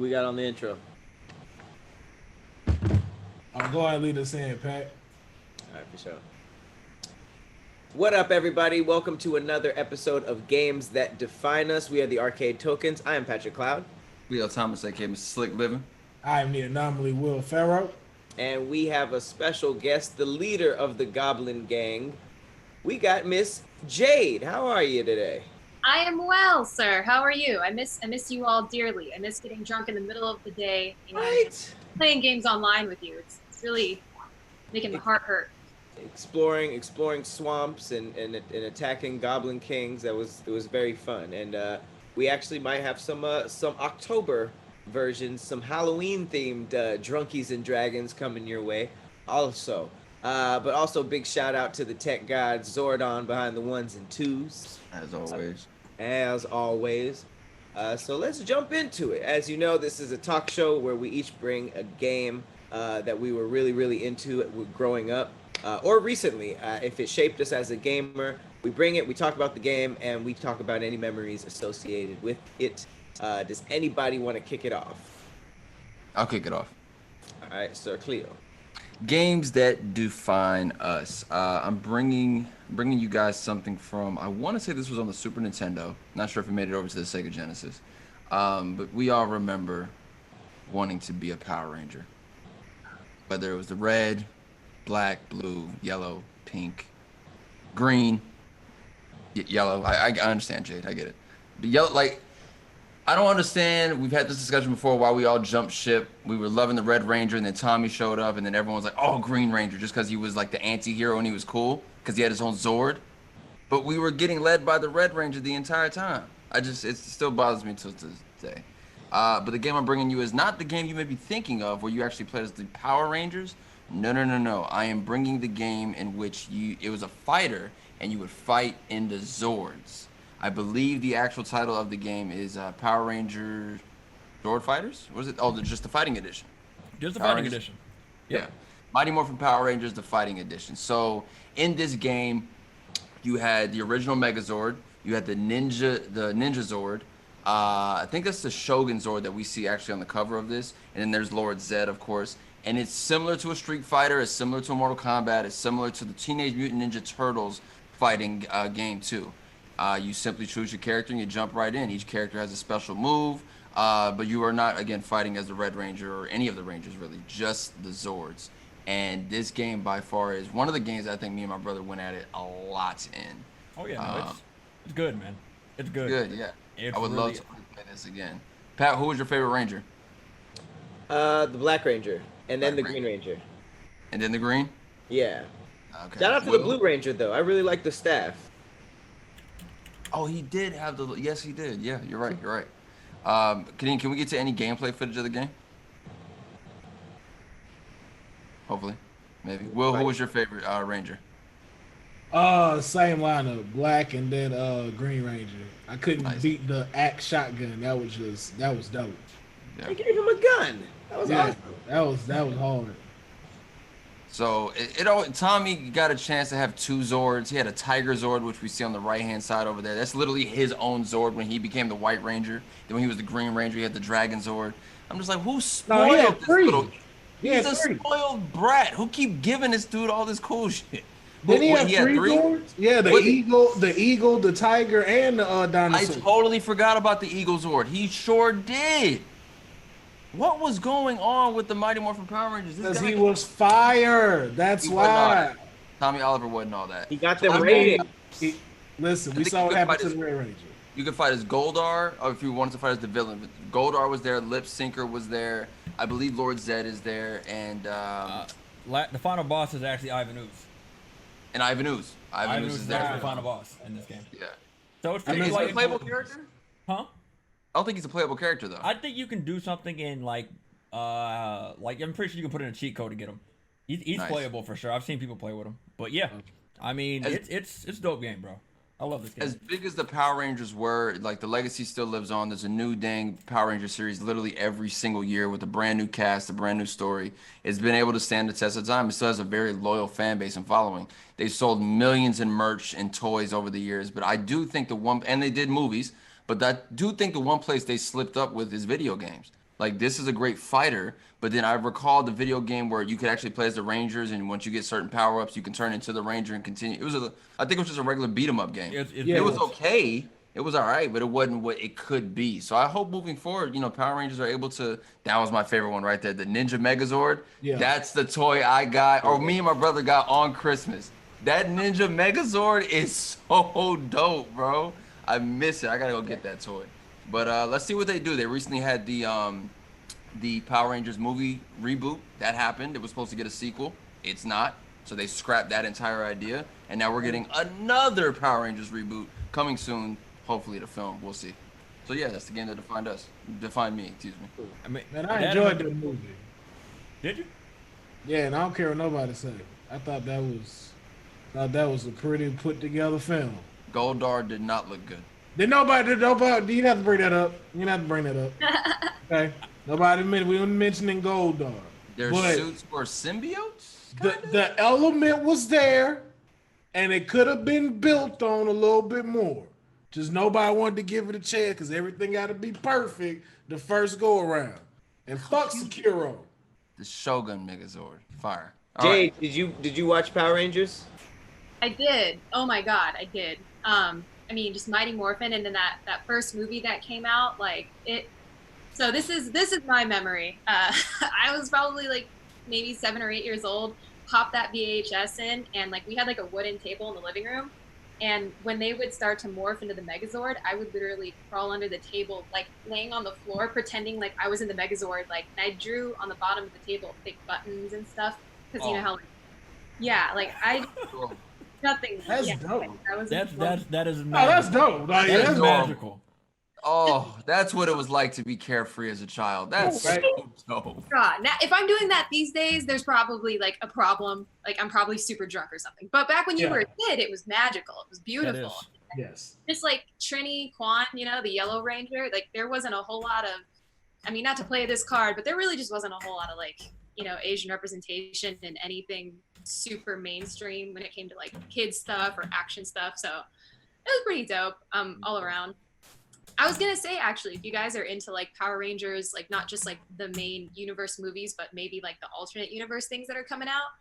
we got on the intro? I'm going to lead us in, Pat. All right, for sure. What up, everybody? Welcome to another episode of Games That Define Us. We are the Arcade Tokens. I am Patrick Cloud. Leo Thomas, aka Mr. Slick Living. I am the anomaly Will Pharaoh. And we have a special guest, the leader of the Goblin Gang. We got Miss Jade. How are you today? I am well, sir. How are you? I miss you all dearly. I miss getting drunk in the middle of the day and playing games online with you. It's really making the heart hurt. Exploring swamps and attacking Goblin Kings. It was very fun. And we actually might have some October versions, some Halloween themed drunkies and dragons coming your way also. But also big shout out to the tech gods Zordon behind the ones and twos. As always. So let's jump into it. As you know, this is a talk show where we each bring a game that we were really into growing up or recently. If it shaped us as a gamer, we bring it, we talk about the game, and we talk about any memories associated with it. Does anybody want to kick it off? I'll kick it off. All right, Sir Khleo. Games that define us. I'm bringing you guys something from, I want to say this was on the Super Nintendo. Not sure if it made it over to the Sega Genesis. But we all remember wanting to be a Power Ranger. Whether it was the red, black, blue, yellow, pink, green, yellow. I understand, Jade. I get it. But yellow, like, I don't understand. We've had this discussion before why we all jumped ship. We were loving the Red Ranger, and then Tommy showed up, and then everyone was like, oh, Green Ranger, just because he was like the anti-hero and he was cool, because he had his own Zord. But we were getting led by the Red Ranger the entire time. It still bothers me to this day. But the game I'm bringing you is not the game you may be thinking of where you actually played as the Power Rangers. No. I am bringing the game in which it was a fighter, and you would fight in the Zords. I believe the actual title of the game is Power Ranger Zord Fighters? What is it? Oh, just the Fighting Edition. Just the Fighting Edition. Yep. Yeah. Mighty Morphin Power Rangers, the Fighting Edition. So in this game, you had the original Megazord. You had the Ninja Zord. I think that's the Shogun Zord that we see actually on the cover of this. And then there's Lord Zed, of course. And it's similar to a Street Fighter. It's similar to a Mortal Kombat. It's similar to the Teenage Mutant Ninja Turtles fighting game too. You simply choose your character and you jump right in. Each character has a special move, but you are not, again, fighting as the Red Ranger or any of the Rangers, really, just the Zords. And this game, by far, is one of the games that I think me and my brother went at it a lot in. Oh, yeah, no, it's good, man. It's good. Good, yeah. It's I would really love to play this again. Pat, who was your favorite Ranger? The Black Ranger, and then the Black Green Ranger. And then the Green? Yeah. Okay. Shout out to the Blue Ranger, though. I really like the staff. Oh, he did have the. Yes, he did. Yeah, you're right. Khadeem, can we get to any gameplay footage of the game? Hopefully, maybe. Will, who was your favorite Ranger? Same lineup, Black and then Green Ranger. I couldn't beat the axe shotgun. That was dope. Yeah. They gave him a gun. That was awesome. That was hard. So Tommy got a chance to have two Zords. He had a Tiger Zord, which we see on the right-hand side over there. That's literally his own Zord when he became the White Ranger. Then when he was the Green Ranger, he had the Dragon Zord. I'm just like, who spoiled this little... He's a spoiled brat. Who keep giving this dude all this cool shit? Did he have three Zords? Yeah, the eagle, the tiger, and the dinosaur. I totally forgot about the Eagle Zord. He sure did. What was going on with the Mighty Morphin Power Rangers? Because he was fire. That's why. Tommy Oliver wasn't all that. He got them rated. Listen, we saw what happened to the Red Ranger. You could fight as Goldar, or if you wanted to fight as the villain. Goldar was there, Lip Syncer was there. I believe Lord Zed is there, and the final boss is actually Ivan Ooze. And Ivan Ooze. Ivan Ooze is there. The final boss in this game. Yeah. So it's like a playable character? Huh? I don't think he's a playable character though. I think you can do something in like I'm pretty sure you can put in a cheat code to get him. He's nice. Playable for sure. I've seen people play with him. But yeah, I mean it's a dope game, bro. I love this game. As big as the Power Rangers were, like the legacy still lives on. There's a new dang Power Ranger series literally every single year with a brand new cast, a brand new story. It's been able to stand the test of time. It still has a very loyal fan base and following. They've sold millions in merch and toys over the years. But I do think and they did movies. But I do think the one place they slipped up with is video games. Like, this is a great fighter, but then I recall the video game where you could actually play as the Rangers, and once you get certain power-ups, you can turn into the Ranger and continue. I think it was just a regular beat-em-up game. It was okay. It was all right, but it wasn't what it could be. So I hope moving forward, Power Rangers are able to. That was my favorite one right there, the Ninja Megazord. Yeah. That's the toy I got, or me and my brother got on Christmas. That Ninja Megazord is so dope, bro. I miss it. I gotta go get that toy. But let's see what they do. They recently had the Power Rangers movie reboot. That happened. It was supposed to get a sequel. It's not. So they scrapped that entire idea. And now we're getting another Power Rangers reboot coming soon. Hopefully the film. We'll see. So yeah, that's the game that defined me, excuse me. I mean, man, I enjoyed the movie. Did you? Yeah, and I don't care what nobody say. I thought that was a pretty put together film. Goldar did not look good. Did nobody, you didn't have to bring that up. You didn't have to bring that up. Okay? We weren't mentioning Goldar. Their suits were symbiotes? The element was there, and it could have been built on a little bit more. Just nobody wanted to give it a chance because everything got to be perfect the first go around. And fuck Sekiro. The Shogun Megazord. Fire. Jade, right. Did you watch Power Rangers? I did. Oh my god, I did. I mean, just Mighty Morphin, and then that first movie that came out, like it. So this is my memory. I was probably like maybe 7 or 8 years old. Popped that VHS in, and like we had like a wooden table in the living room. And when they would start to morph into the Megazord, I would literally crawl under the table, like laying on the floor, pretending like I was in the Megazord. Like, and I drew on the bottom of the table fake buttons and stuff, because you know how, like, yeah, like nothing. That's dope. That is. That's dope. Like, that's magical. Oh, that's what it was like to be carefree as a child. That's so dope. God, now, if I'm doing that these days, there's probably like a problem. Like I'm probably super drunk or something. But back when you were a kid, it was magical. It was beautiful. Yes. Just like Trini Kwan, the Yellow Ranger. Like there wasn't a whole lot of, I mean, not to play this card, but there really just wasn't a whole lot of like, Asian representation in anything super mainstream when it came to like kids stuff or action stuff. So it was pretty dope all around. I was gonna say, actually, if you guys are into like Power Rangers, like not just like the main universe movies, but maybe like the alternate universe things that are coming out,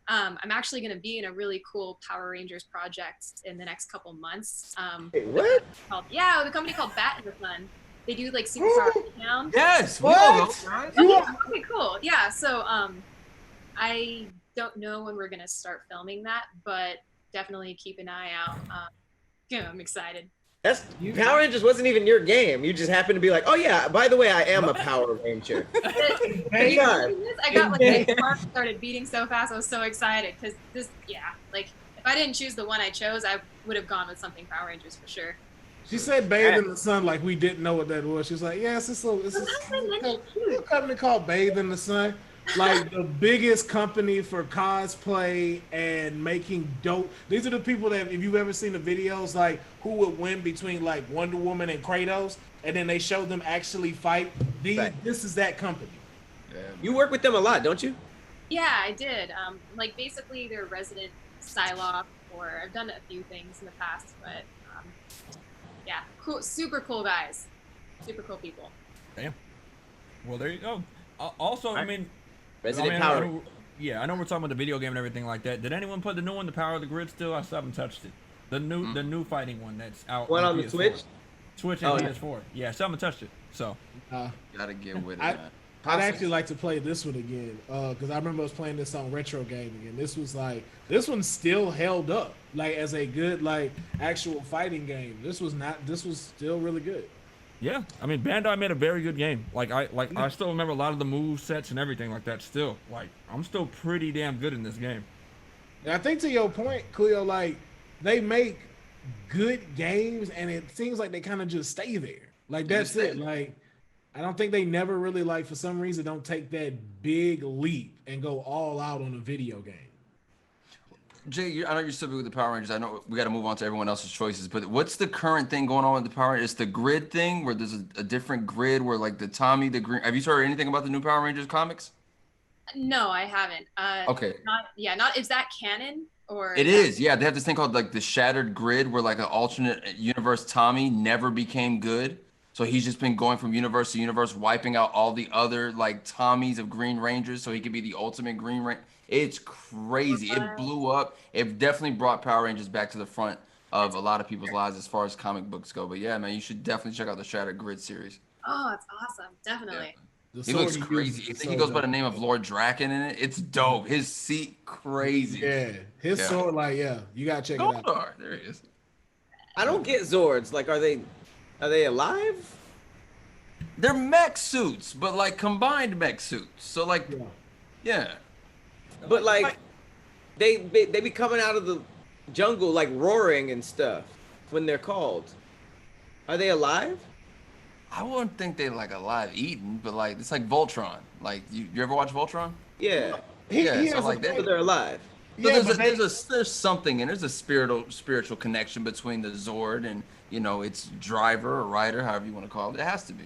I'm actually gonna be in a really cool Power Rangers project in the next couple months. Wait, what? The company called Bat in the Sun. They do like Superpower Town. Yes. What? Okay, cool. Yeah. So I don't know when we're gonna start filming that, but definitely keep an eye out. I'm excited. Power Rangers wasn't even your game. You just happened to be like, oh yeah, by the way, I am a Power Ranger. Thank God. I got like my heart started beating so fast. I was so excited because like if I didn't choose the one I chose, I would have gone with something Power Rangers for sure. She said Bathe in the Sun like we didn't know what that was. She's like, yes, it's a company called Bathe in the Sun. Like the biggest company for cosplay and making dope. These are the people that, if you've ever seen the videos, like who would win between like Wonder Woman and Kratos, and then they show them actually fight. This is that company. Yeah. You work with them a lot, don't you? Yeah, I did. Like basically their resident Psylocke, or I've done a few things in the past, but yeah, cool, super cool guys, super cool people. Damn. Well, there you go. Also, I mean. Resident Power. I know we're talking about the video game and everything like that. Did anyone put the new one, The Power of the Grid, still? I still haven't touched it. The new fighting one that's out. One on the Switch? Switch and PS4. Yeah, still haven't touched it. So. Gotta get with it, man. I'd actually like to play this one again, because I remember I was playing this on Retro Gaming, and this one still held up, like as a good like actual fighting game. This was still really good. Yeah, I mean Bandai made a very good game. I still remember a lot of the move sets and everything like that. Still, like I'm still pretty damn good in this game. And I think to your point, Khleo, like they make good games, and it seems like they kind of just stay there. Like that's it. Like I don't think they never really like for some reason don't take that big leap and go all out on a video game. Jay, I know you're still with the Power Rangers. I know we got to move on to everyone else's choices, but what's the current thing going on with the Power Rangers? It's the grid thing where there's a different grid where like the Tommy, the green. Have you heard anything about the new Power Rangers comics? No, I haven't. Okay. Not is that canon or? It is. Yeah, they have this thing called like the Shattered Grid where like an alternate universe Tommy never became good. So he's just been going from universe to universe, wiping out all the other like Tommies of Green Rangers, so he could be the ultimate Green Ranger. It's crazy. It blew up. It definitely brought Power Rangers back to the front of a lot of people's lives as far as comic books go. But yeah, man, you should definitely check out the Shattered Grid series. Oh, it's awesome. Definitely. Yeah. He looks crazy. You think he goes by the name of Lord Draken in it? It's dope. His seat, crazy. Yeah, his sword, like, you gotta check it out. There he is. I don't get Zords. Like, are they alive? They're mech suits, but like combined mech suits. So like, yeah. But like, they be coming out of the jungle like roaring and stuff when they're called. Are they alive? I wouldn't think they like alive eating, but like it's like Voltron. Like you ever watch Voltron? Yeah. So like they're alive. So there's something, and there's a spiritual connection between the Zord and its driver or rider, however you want to call it. It has to be.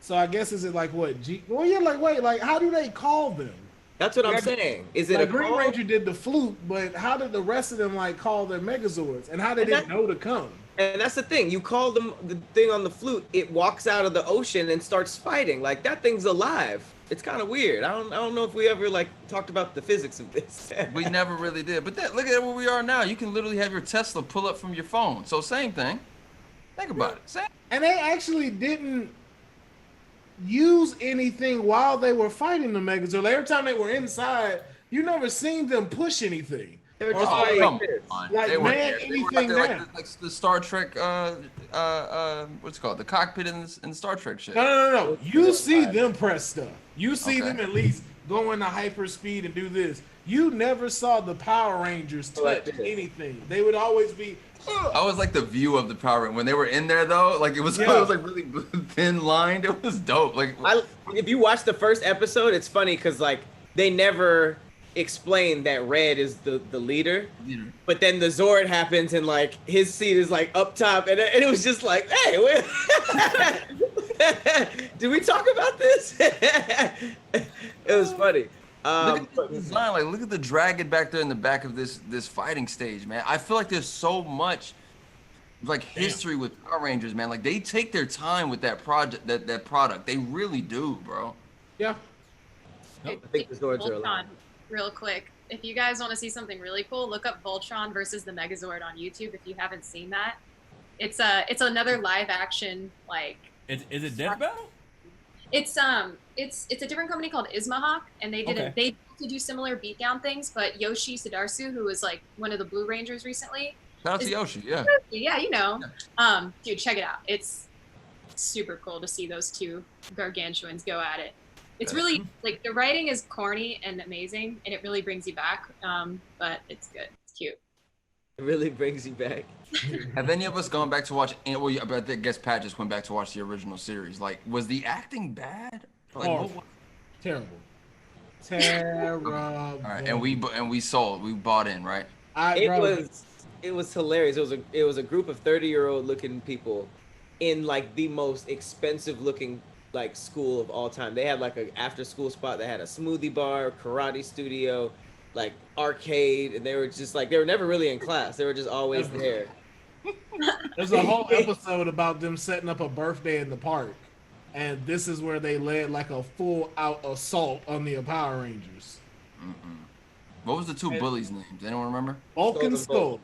So I guess is it like what? Like how do they call them? That's what I'm saying. Is it like a Green call? Ranger did the flute, but how did the rest of them like call their Megazords, and how did it know to come? And that's the thing. You call them the thing on the flute. It walks out of the ocean and starts fighting. Like that thing's alive. It's kind of weird. I don't know if we ever like talked about the physics of this. We never really did. But look at where we are now. You can literally have your Tesla pull up from your phone. So same thing. Think about it. Same. And they actually didn't use anything while they were fighting the Megazord. Like, every time they were inside, you never seen them push anything. They were just anything down. Like the Star Trek, what's it called? The cockpit in the Star Trek shit. No. You see them press stuff. You see them at least go into hyperspeed and do this. You never saw the Power Rangers touch anything. They would always be. I was like the view of the Power Rangers when they were in there though. Like it was like really thin lined. It was dope. Like if you watch the first episode, it's funny because like they never explain that Red is the leader, but then the Zord happens and like his seat is like up top, and it was just like, hey, did we talk about this? It was funny. Look at the design, like look at the dragon back there in the back of this fighting stage, man. I feel like there's so much like history with Power Rangers, man. Like they take their time with that project, that product. They really do, bro. Yeah. I think the Zords are alive. Real quick, if you guys want to see something really cool, look up Voltron versus the Megazord on YouTube if you haven't seen that. It's another live action like. Is it Death Battle? It's a different company called Ismahawk, and they do similar beatdown things, but Yoshi Sudarsu, who was like one of the Blue Rangers recently. Shout out to Yoshi, yeah. Yeah, dude, check it out. It's super cool to see those two gargantuans go at it. It's really like the writing is corny and amazing, and it really brings you back. But it's good. It's cute. It really brings you back. Have any of us gone back to watch? Well, I guess Pat just went back to watch the original series. Like, was the acting bad? Like, terrible. Terrible. All right, and we bought in, right? It was hilarious. It was a group of 30-year-old looking people in like the most expensive looking like school of all time. They had like an after school spot that had a smoothie bar, karate studio, like arcade, and they were just like they were never really in class. They were just always there. There's a whole episode about them setting up a birthday in the park, and this is where they led like a full out assault on the Power Rangers. What was the two bullies' names? Anyone remember? Bulk and Skull.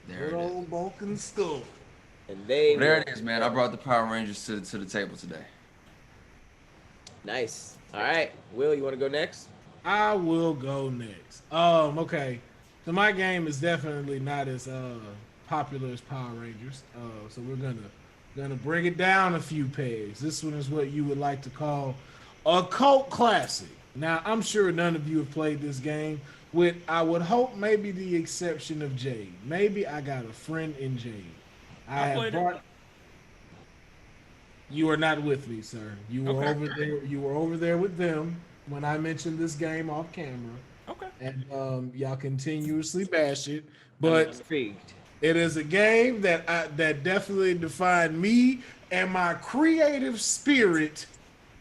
There Good old Bulk and Skull. And there it is, man. I brought the Power Rangers to the table today. Nice. All right, Will, you want to go next? I will go next. Okay. So my game is definitely not as popular as Power Rangers. So we're gonna bring it down a few pegs. This one is what you would like to call a cult classic. Now I'm sure none of you have played this game, with I would hope maybe the exception of Jade. Maybe I got a friend in Jade. You are not with me, sir. You were over there. You were over there with them when I mentioned this game off camera. Okay. And y'all continuously bash it, but it is a game that that definitely defined me and my creative spirit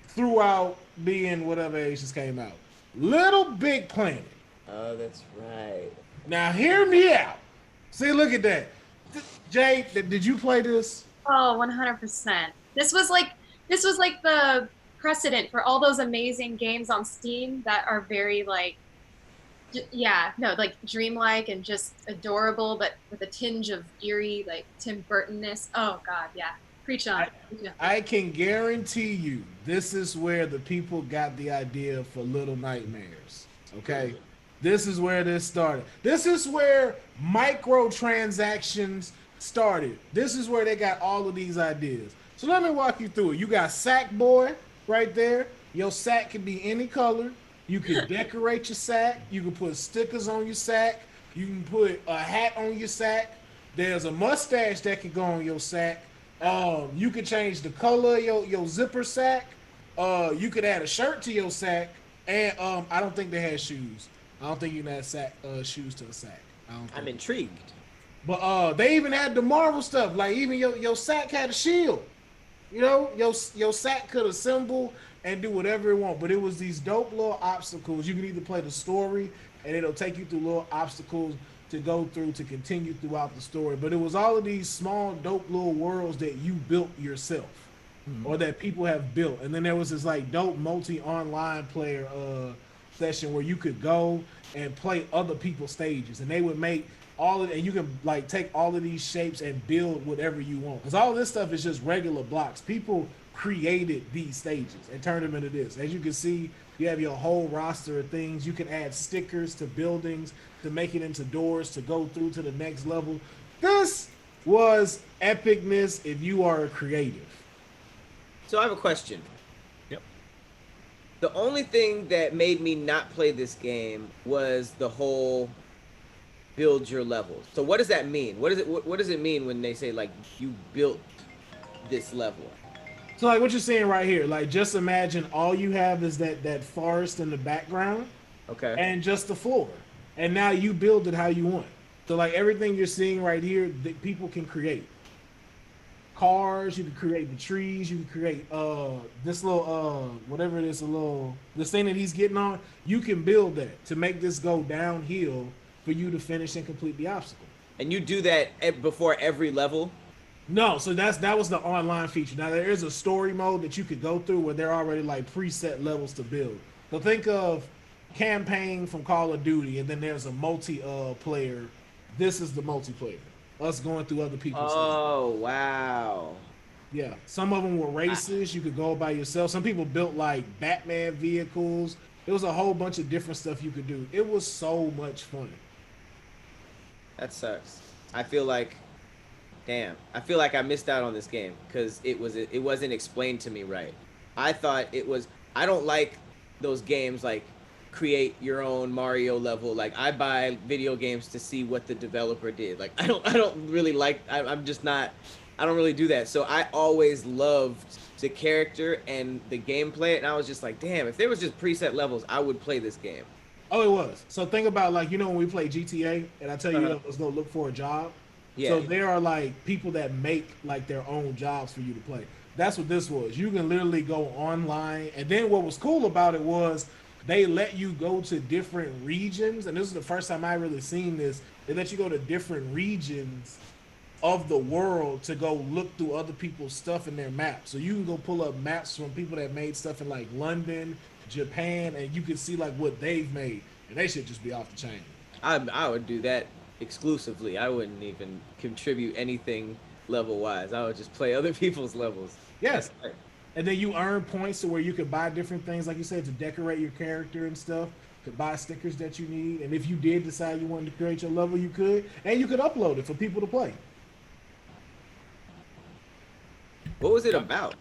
throughout being whatever age this came out. Little Big Planet. Oh, that's right. Now hear me out. See, look at that. Jade, did you play this? Oh, 100%. This was like the precedent for all those amazing games on Steam that are very like yeah, no, like dreamlike and just adorable, but with a tinge of eerie, like Tim Burtonness. Oh God, yeah, preach on. I can guarantee you this is where the people got the idea for Little Nightmares. Okay? This is where this started. This is where microtransactions started. This is where they got all of these ideas. So let me walk you through it. You got Sackboy right there. Your sack can be any color. You can decorate your sack. You can put stickers on your sack. You can put a hat on your sack. There's a mustache that can go on your sack. You can change the color of your zipper sack. You could add a shirt to your sack. And I don't think they had shoes. I don't think you can add shoes to a sack. I'm intrigued. But they even had the Marvel stuff. Like even your sack had a shield. You know, your sack could assemble and do whatever it want. But it was these dope little obstacles. You can either play the story and it'll take you through little obstacles to go through to continue throughout the story. But it was all of these small dope little worlds that you built yourself or that people have built. And then there was this like dope multi-online player session where you could go and play other people's stages and they would make and you can like take all of these shapes and build whatever you want. Because all this stuff is just regular blocks. People created these stages and turned them into this. As you can see, you have your whole roster of things. You can add stickers to buildings to make it into doors to go through to the next level. This was epicness if you are a creative. So I have a question. Yep. The only thing that made me not play this game was the whole build your levels. So what does that mean? What does it mean when they say like you built this level? So like what you're seeing right here, like just imagine all you have is that forest in the background. Okay. And just the floor. And now you build it how you want. So like everything you're seeing right here, that people can create. Cars, you can create the trees, you can create this little whatever it is, this thing that he's getting on, you can build that to make this go downhill for you to finish and complete the obstacle. And you do that before every level? No, so that was the online feature. Now there is a story mode that you could go through where there are already like preset levels to build. So think of campaign from Call of Duty, and then there's a multi-player. This is the multiplayer. Us going through other people's stuff. Oh, wow. Yeah, some of them were races. You could go by yourself. Some people built like Batman vehicles. There was a whole bunch of different stuff you could do. It was so much fun. That sucks. I feel like I missed out on this game because it wasn't explained to me right. I thought it was. I don't like those games like create your own Mario level. Like I buy video games to see what the developer did. Like I don't really like. I'm just not. I don't really do that. So I always loved the character and the gameplay, and I was just like, damn, if there was just preset levels, I would play this game. Oh, it was. So think about like, you know, when we play GTA and I tell you let's go look for a job. Yeah. So there are like people that make like their own jobs for you to play. That's what this was. You can literally go online. And then what was cool about it was they let you go to different regions. And this is the first time I really seen this. They let you go to different regions of the world to go look through other people's stuff in their maps. So you can go pull up maps from people that made stuff in like London, Japan, and you can see like what they've made, and they should just be off the chain. I would do that exclusively. I wouldn't even contribute anything level wise. I would just play other people's levels. Yes. And then you earn points to where you could buy different things, like you said, to decorate your character and stuff. You could buy stickers that you need, and if you did decide you wanted to create your level, you could, and you could upload it for people to play. What was it about?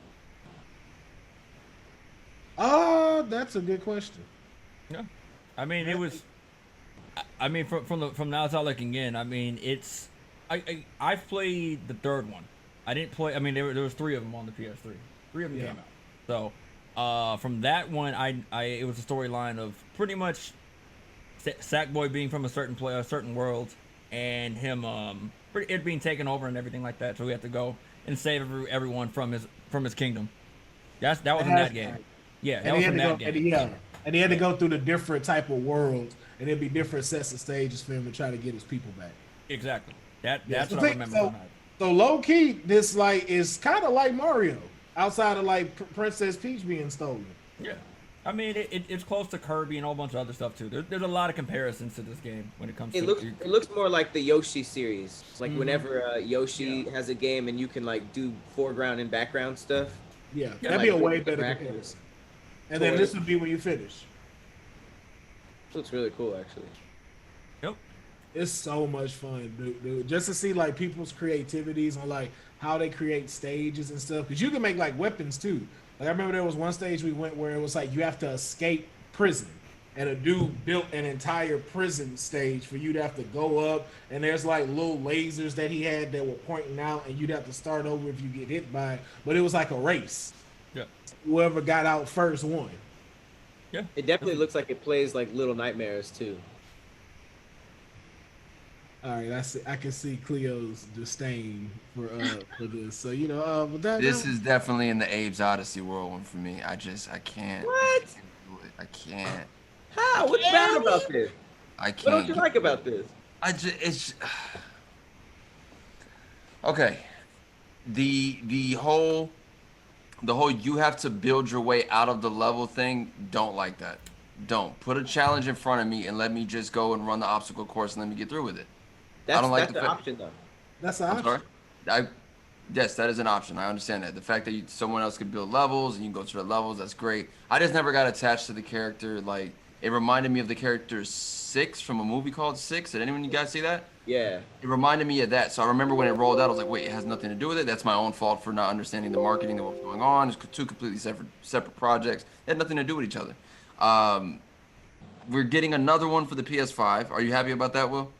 That's a good question. Yeah, I mean it was. I mean from the outside looking in, I mean it's. I've played the third one. I didn't play. I mean there was 3 of them on the PS3. 3 of them came out. So from that one, it was a storyline of pretty much Sackboy being from a certain world, and him it being taken over and everything like that. So we have to go and save everyone from his kingdom. That was in that game. Yeah, that was in that game. And he had to go through the different type of worlds, and there'd be different sets of stages for him to try to get his people back. Exactly. That's what So I remember from that. So low key, this like is kind of like Mario, outside of like Princess Peach being stolen. Yeah. I mean, it's close to Kirby and a whole bunch of other stuff too. There's a lot of comparisons to this game when it comes to It looks more like the Yoshi series. Like Mhm. whenever Yoshi has a game and you can like do foreground and background stuff. Yeah, Yeah, that'd be a like, way better interact comparison. And then this would be when you finish. Looks really cool, actually. Yep. It's so much fun, dude. Just to see like people's creativities on like how they create stages and stuff. Because you can make like weapons too. Like I remember there was one stage we went where it was like you have to escape prison, and a dude built an entire prison stage for you to have to go up. And there's like little lasers that he had that were pointing out, and you'd have to start over if you get hit by it. But it was like a race. Yeah. Whoever got out first won. Yeah. It definitely looks like it plays like Little Nightmares too. All right, I can see Kleo's disdain for this. So you know, but This is definitely in the Abe's Odyssey whirlwind for me. I can't. What? I can't. How? What's bad about this? I can't. What don't you like about this? It's okay. The whole you have to build your way out of the level thing. Don't like that. Don't put a challenge in front of me and let me just go and run the obstacle course and let me get through with it. That's, I don't like that's the the fact- option though. that's an I'm option. sorry. Yes, that is an option. I understand that. The fact that someone else could build levels and you can go through the levels, that's great. I just never got attached to the character. Like, it reminded me of the character Six from a movie called Six. Did anyone you guys see that? Yeah. It reminded me of that. So I remember when it rolled out, I was like, wait, it has nothing to do with it. That's my own fault for not understanding the marketing that was going on. It's two completely separate projects. They had nothing to do with each other. We're getting another one for the PS5. Are you happy about that, Will?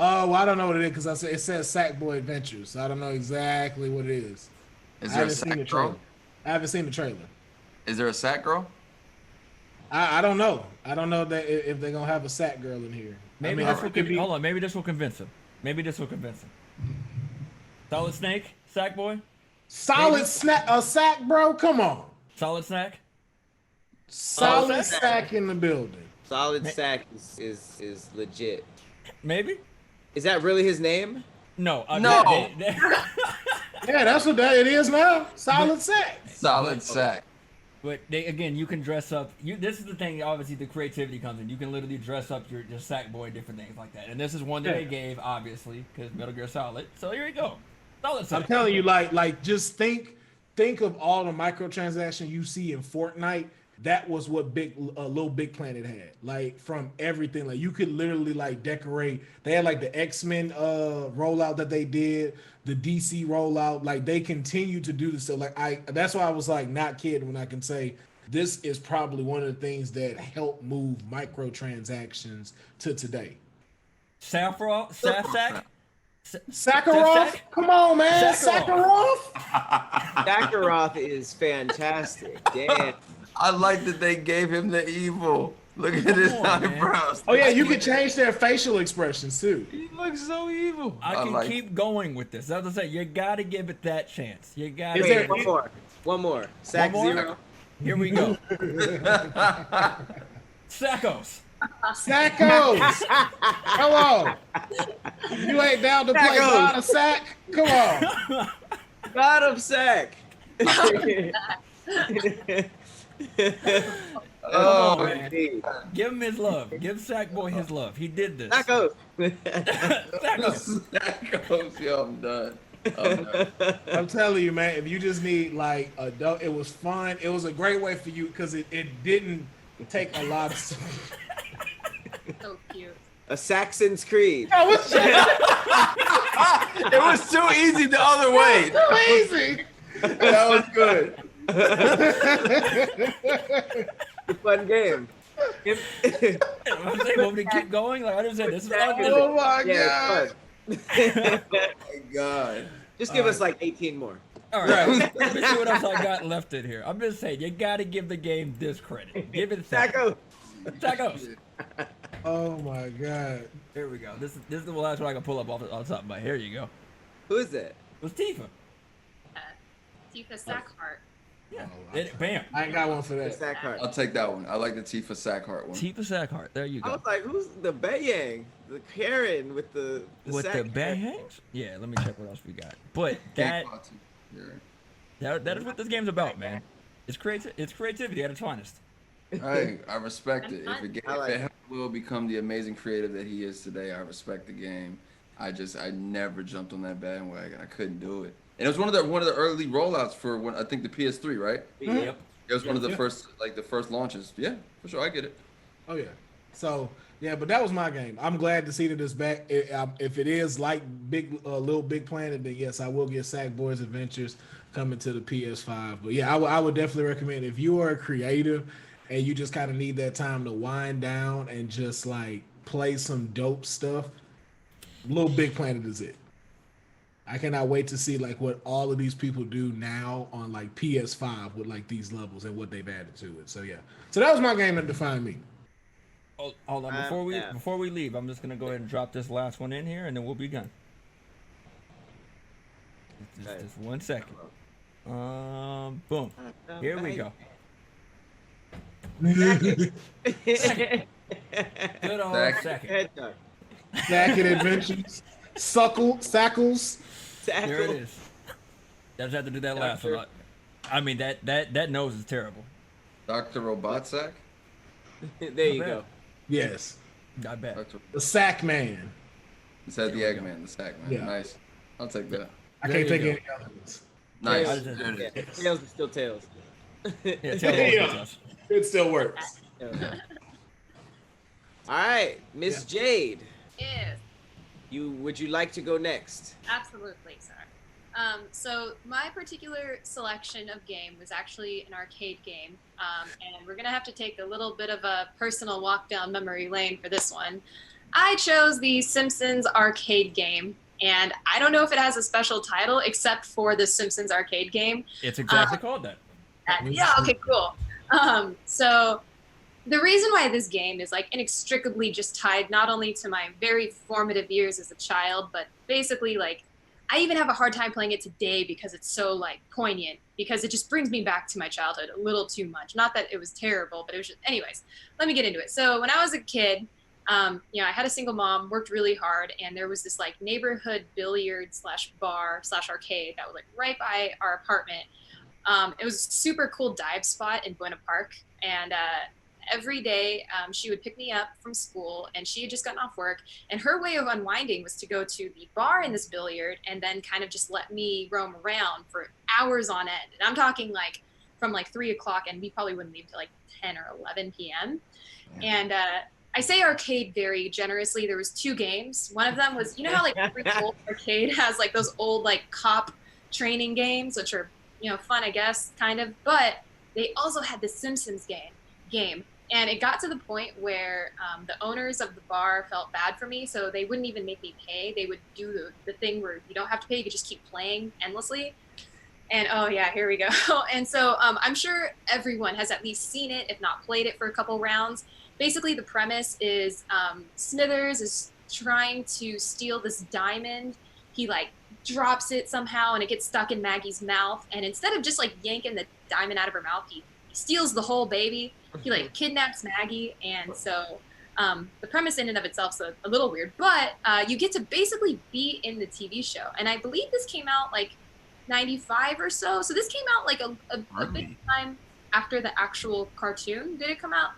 Oh, well, I don't know what it is because it says Sackboy Adventures. So I don't know exactly what it is. Is I there a haven't seen the sack trailer. girl? I haven't seen the trailer. Is there a sack girl? I don't know. I don't know that if they're gonna have a sack girl in here. Maybe I this will could be. hold on. Maybe this will convince him. Maybe this will convince him. Solid Snake, Sackboy, Solid maybe. snack, a sack, bro. Come on, Solid Snack. solid sack. sack in the building. Solid Sack is legit. Maybe. Is that really his name? No. No. Yeah, that's what it is now. Solid sack. Solid sack. But again, you can dress up. This is the thing. Obviously, the creativity comes in. You can literally dress up your Sackboy, different things like that. And this is one that they gave, obviously, because Metal Gear Solid. So here you go. Solid Sack. I'm telling you, like just think of all the microtransactions you see in Fortnite. That was what Little Big Planet had. Like from everything, like you could literally like decorate. They had like the X-Men rollout that they did, the DC rollout. Like they continue to do this. So like that's why I was like not kidding when I can say this is probably one of the things that helped move microtransactions to today. Sack. Sakharov, come on, man, Sakharov. Sakharov is fantastic. Damn. I like that they gave him the evil. Look at his eyebrows. Oh yeah, you can change their facial expressions too. He looks so evil. I can keep going with this. As I say, you got to give it that chance. You got to. Wait, one more. Sack One more? Zero. Here we go. Sackos. Sackos! Come on! You ain't down to play God of Sack? Come on! God of Sack. Oh, man. Give him his love. Give Sackboy his love. He did this. Sackos. Sackos. Sackos. Yo, I'm done. I'm telling you, man, if you just need like adult, it was fun. It was a great way for you because it didn't take a lot of. So cute. A Saxon's Creed. It was too easy the other way. Too easy. That was good. A fun game. I'm saying, want me to keep going? Like I just said, this is fun. Oh my Yeah, god! it's Oh my god. Just give us like 18 more. All right, let me see what else I got left in here. I'm just saying, you got to give the game this credit. Give it Sackos. Sackos. Oh my god! Here we go. This is the last one I can pull up off the top of my. Here you go. Who is that? It was Tifa. Tifa Sackheart. Yeah. Oh, Bam. I ain't got one for The that. sack heart. I'll take that one. I like the Tifa Sackhart one. Tifa Sackhart. There you I go. was like, who's the Bayang? The Karen with the With sack the hair. bangs? Yeah, let me check what else we got. But Can't call Tifa. You're right. that is what this game's about, man. It's creativity at its finest. I respect it. I like If it will become the amazing creative that he is today, I respect the game. I never jumped on that bandwagon. I couldn't do it. And it was one of the early rollouts for when I think the PS3, right? Yep. It was one of the first launches. Yeah, for sure. I get it. Oh yeah. So yeah, but that was my game. I'm glad to see that it's back. If it is like Little Big Planet, then yes, I will get Sackboy's Adventures coming to the PS5. But yeah, I would definitely recommend if you are a creative and you just kind of need that time to wind down and just like play some dope stuff. Little Big Planet is it. I cannot wait to see like what all of these people do now on like PS5 with like these levels and what they've added to it. So yeah, so that was my game that defined me. Oh, hold on, before we leave, I'm just gonna go ahead and drop this last one in here, and then we'll be done. Just 1 second. Boom. Here we go. Zack Good old second. Head duck. and Adventures, Sackles. There it is. Just have to do that last one. I mean that nose is terrible. Dr. Robotsack? There you go. Yes, Not bad. the Sack Man. It said the Eggman, the Sack Man. Yeah. Nice. I'll take that. I There can't you think go. of any other ones. Nice. Tails. There it Yeah, is. tails is still tails. Yeah, tell me Yeah. what it does. It still works. All right, Miss Jade, Yes. would you like to go next? Absolutely, sir. So my particular selection of game was actually an arcade game, and we're gonna have to take a little bit of a personal walk down memory lane for this one. I chose the Simpsons arcade game, and I don't know if it has a special title except for the Simpsons arcade game. It's exactly called that. Yeah, okay, cool. So the reason why this game is like inextricably just tied not only to my very formative years as a child, but basically like I even have a hard time playing it today because it's so like poignant, because it just brings me back to my childhood a little too much. Not that it was terrible, but it was just, anyways, let me get into it. So when I was a kid, I had a single mom, worked really hard, and there was this like neighborhood billiard / bar / arcade that was like right by our apartment. It was a super cool dive spot in Buena Park, and every day she would pick me up from school, and she had just gotten off work, and her way of unwinding was to go to the bar in this billiard and then kind of just let me roam around for hours on end. And I'm talking like from like 3 o'clock, and we probably wouldn't leave till like 10 or 11 p.m. And I say arcade very generously. There was 2 games. One of them was, you know how like every old arcade has like those old like cop training games, which are, fun, I guess, kind of. But they also had the Simpsons game. And it got to the point where the owners of the bar felt bad for me, so they wouldn't even make me pay. They would do the thing where you don't have to pay, you could just keep playing endlessly. And oh yeah, here we go. And so I'm sure everyone has at least seen it, if not played it for a couple rounds. Basically, the premise is Smithers is trying to steal this diamond. He like drops it somehow, and it gets stuck in Maggie's mouth. And instead of just like yanking the diamond out of her mouth, he steals the whole baby. He like kidnaps Maggie, and so the premise in and of itself is a little weird. But you get to basically be in the TV show, and I believe this came out like 95 or so. So this came out like a big time after the actual cartoon. Did it come out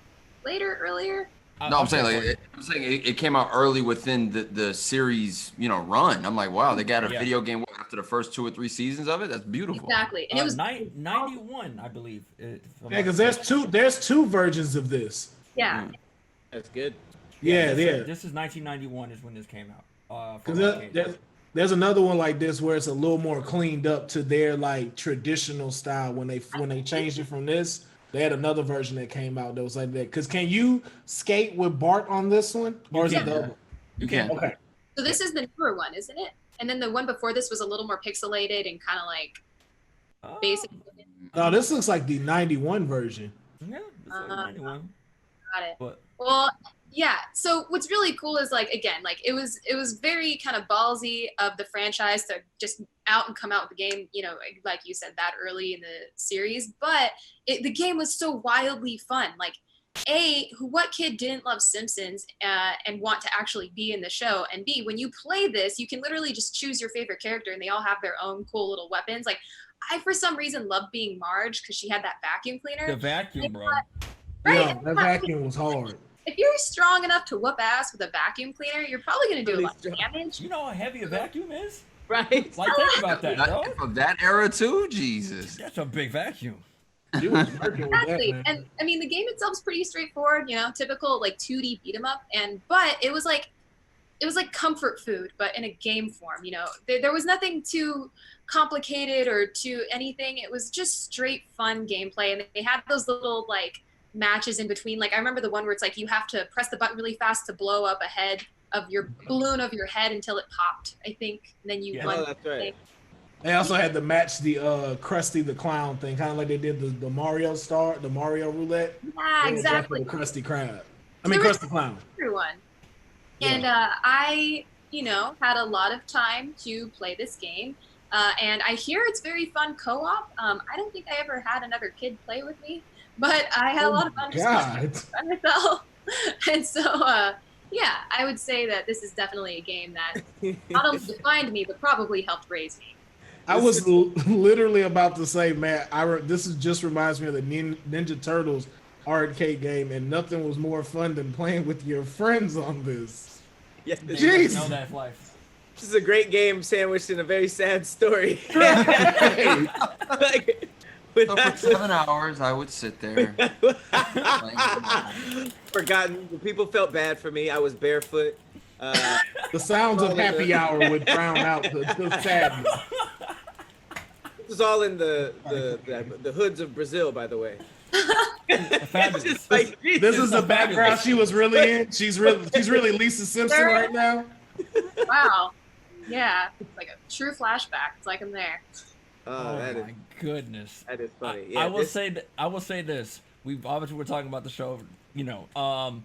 earlier? No, I'm saying it came out early within the series, run. I'm like, wow, they got a video game after the first 2 or 3 seasons of it. That's beautiful. Exactly, and it was 91, I believe. Yeah, because there's two versions of this. Yeah. That's good. Yeah. This is 1991 is when this came out. Because there's another one like this where it's a little more cleaned up to their like traditional style. When they changed it from this, they had another version that came out that was like that. Because can you skate with Bart on this one, or is it the other one? You can. Okay. So this is the newer one, isn't it? And then the one before this was a little more pixelated and kind of like basic. No, this looks like the 91 version. Yeah, this is 91. Got it. But Well, Yeah. So what's really cool is like again, like it was very kind of ballsy of the franchise to just out and come out with the game, you know, like you said that early in the series, but the game was so wildly fun. Like what kid didn't love Simpsons and want to actually be in the show? And B, when you play this, you can literally just choose your favorite character and they all have their own cool little weapons. Like I, for some reason, loved being Marge because she had that vacuum cleaner. The vacuum, bro. Right? Yeah, that vacuum was hard. If you're strong enough to whoop ass with a vacuum cleaner, you're probably going to do a lot of damage. You know how heavy a vacuum is? Right. Like, think about that, bro. Of that era too, Jesus. That's a big vacuum. You was working with that, Exactly. man. And I mean, the game itself is pretty straightforward, you know, typical like 2D beat 'em up. But it was like comfort food, but in a game form. You know, there was nothing too complicated or too anything. It was just straight fun gameplay, and they had those little like matches in between. Like I remember the one where it's like you have to press the button really fast to blow up a head of your balloon of your head until it popped, I think. And then you won. Oh, that's right. They also had to match the Krusty the Clown thing, kind of like they did the Mario roulette. Yeah, exactly. The Krusty Krab. I mean, Krusty Clown. Everyone. Yeah. And I, you know, had a lot of time to play this game. And I hear it's very fun co-op. I don't think I ever had another kid play with me, but I had a lot of fun just by myself. And so, yeah, I would say that this is definitely a game that not only defined me, but probably helped raise me. I was literally about to say, man, this just reminds me of the Ninja Turtles arcade game, and nothing was more fun than playing with your friends on this. Yes, Jeez. Know that life. this is a great game sandwiched in a very sad story. Like, So for 7 hours, I would sit there. Forgotten. People felt bad for me. I was barefoot. The sounds of happy hour would drown out the sadness. This was all in the hoods of Brazil, by the way. Fabulous. Just like, This is the background she was really in. She's really Lisa Simpson right now. Wow. Yeah, it's like a true flashback. It's like I'm there. oh, that is my goodness. that is funny. I will say this. We're talking about the show. You know,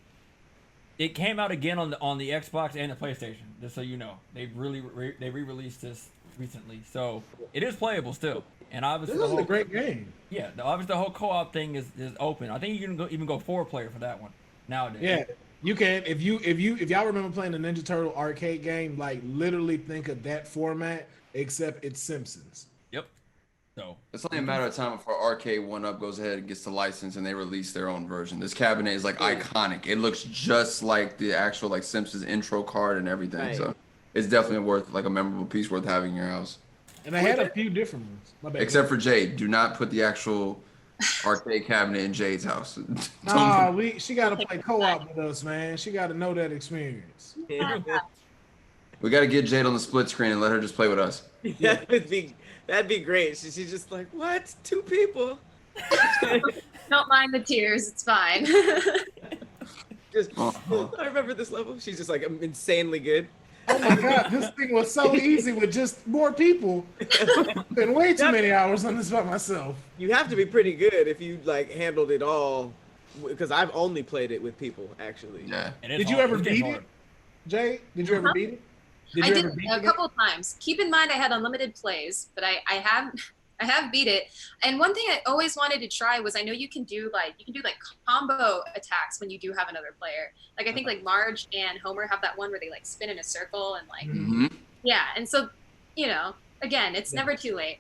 it came out again on the Xbox and the PlayStation. Just so you know, they re-released this recently, so it is playable still. And obviously, This is a great game. Yeah, obviously the whole co-op thing is open. I think you can even go 4-player for that one nowadays. Yeah, you can. If y'all remember playing the Ninja Turtle arcade game, like literally think of that format, except it's Simpsons. Yep. So It's only a matter of time before Arcade 1UP goes ahead and gets the license and they release their own version. This cabinet is like iconic. It looks just like the actual like Simpsons intro card and everything. Right. So it's definitely worth like a memorable piece worth having in your house. And I had a few different ones. My bad. Except for Jade. Do not put the actual arcade cabinet in Jade's house. Nah, she got to play co-op with us, man. She got to know that experience. We got to get Jade on the split screen and let her just play with us. that'd be great. She's just like, what? 2 people? Don't mind the tears. It's fine. Just I remember this level. She's just like insanely good. Oh my god, this thing was so easy with just more people. Spent way too many hours on this by myself. You have to be pretty good if you like handled it all, because I've only played it with people actually. Yeah. Did you ever beat it, Jay? Did you ever beat it? I did a couple of times. Keep in mind, I had unlimited plays, but I have beat it. And one thing I always wanted to try was, I know you can do like combo attacks when you do have another player. Like I think like Marge and Homer have that one where they like spin in a circle and like yeah. And so, you know, again, it's never too late.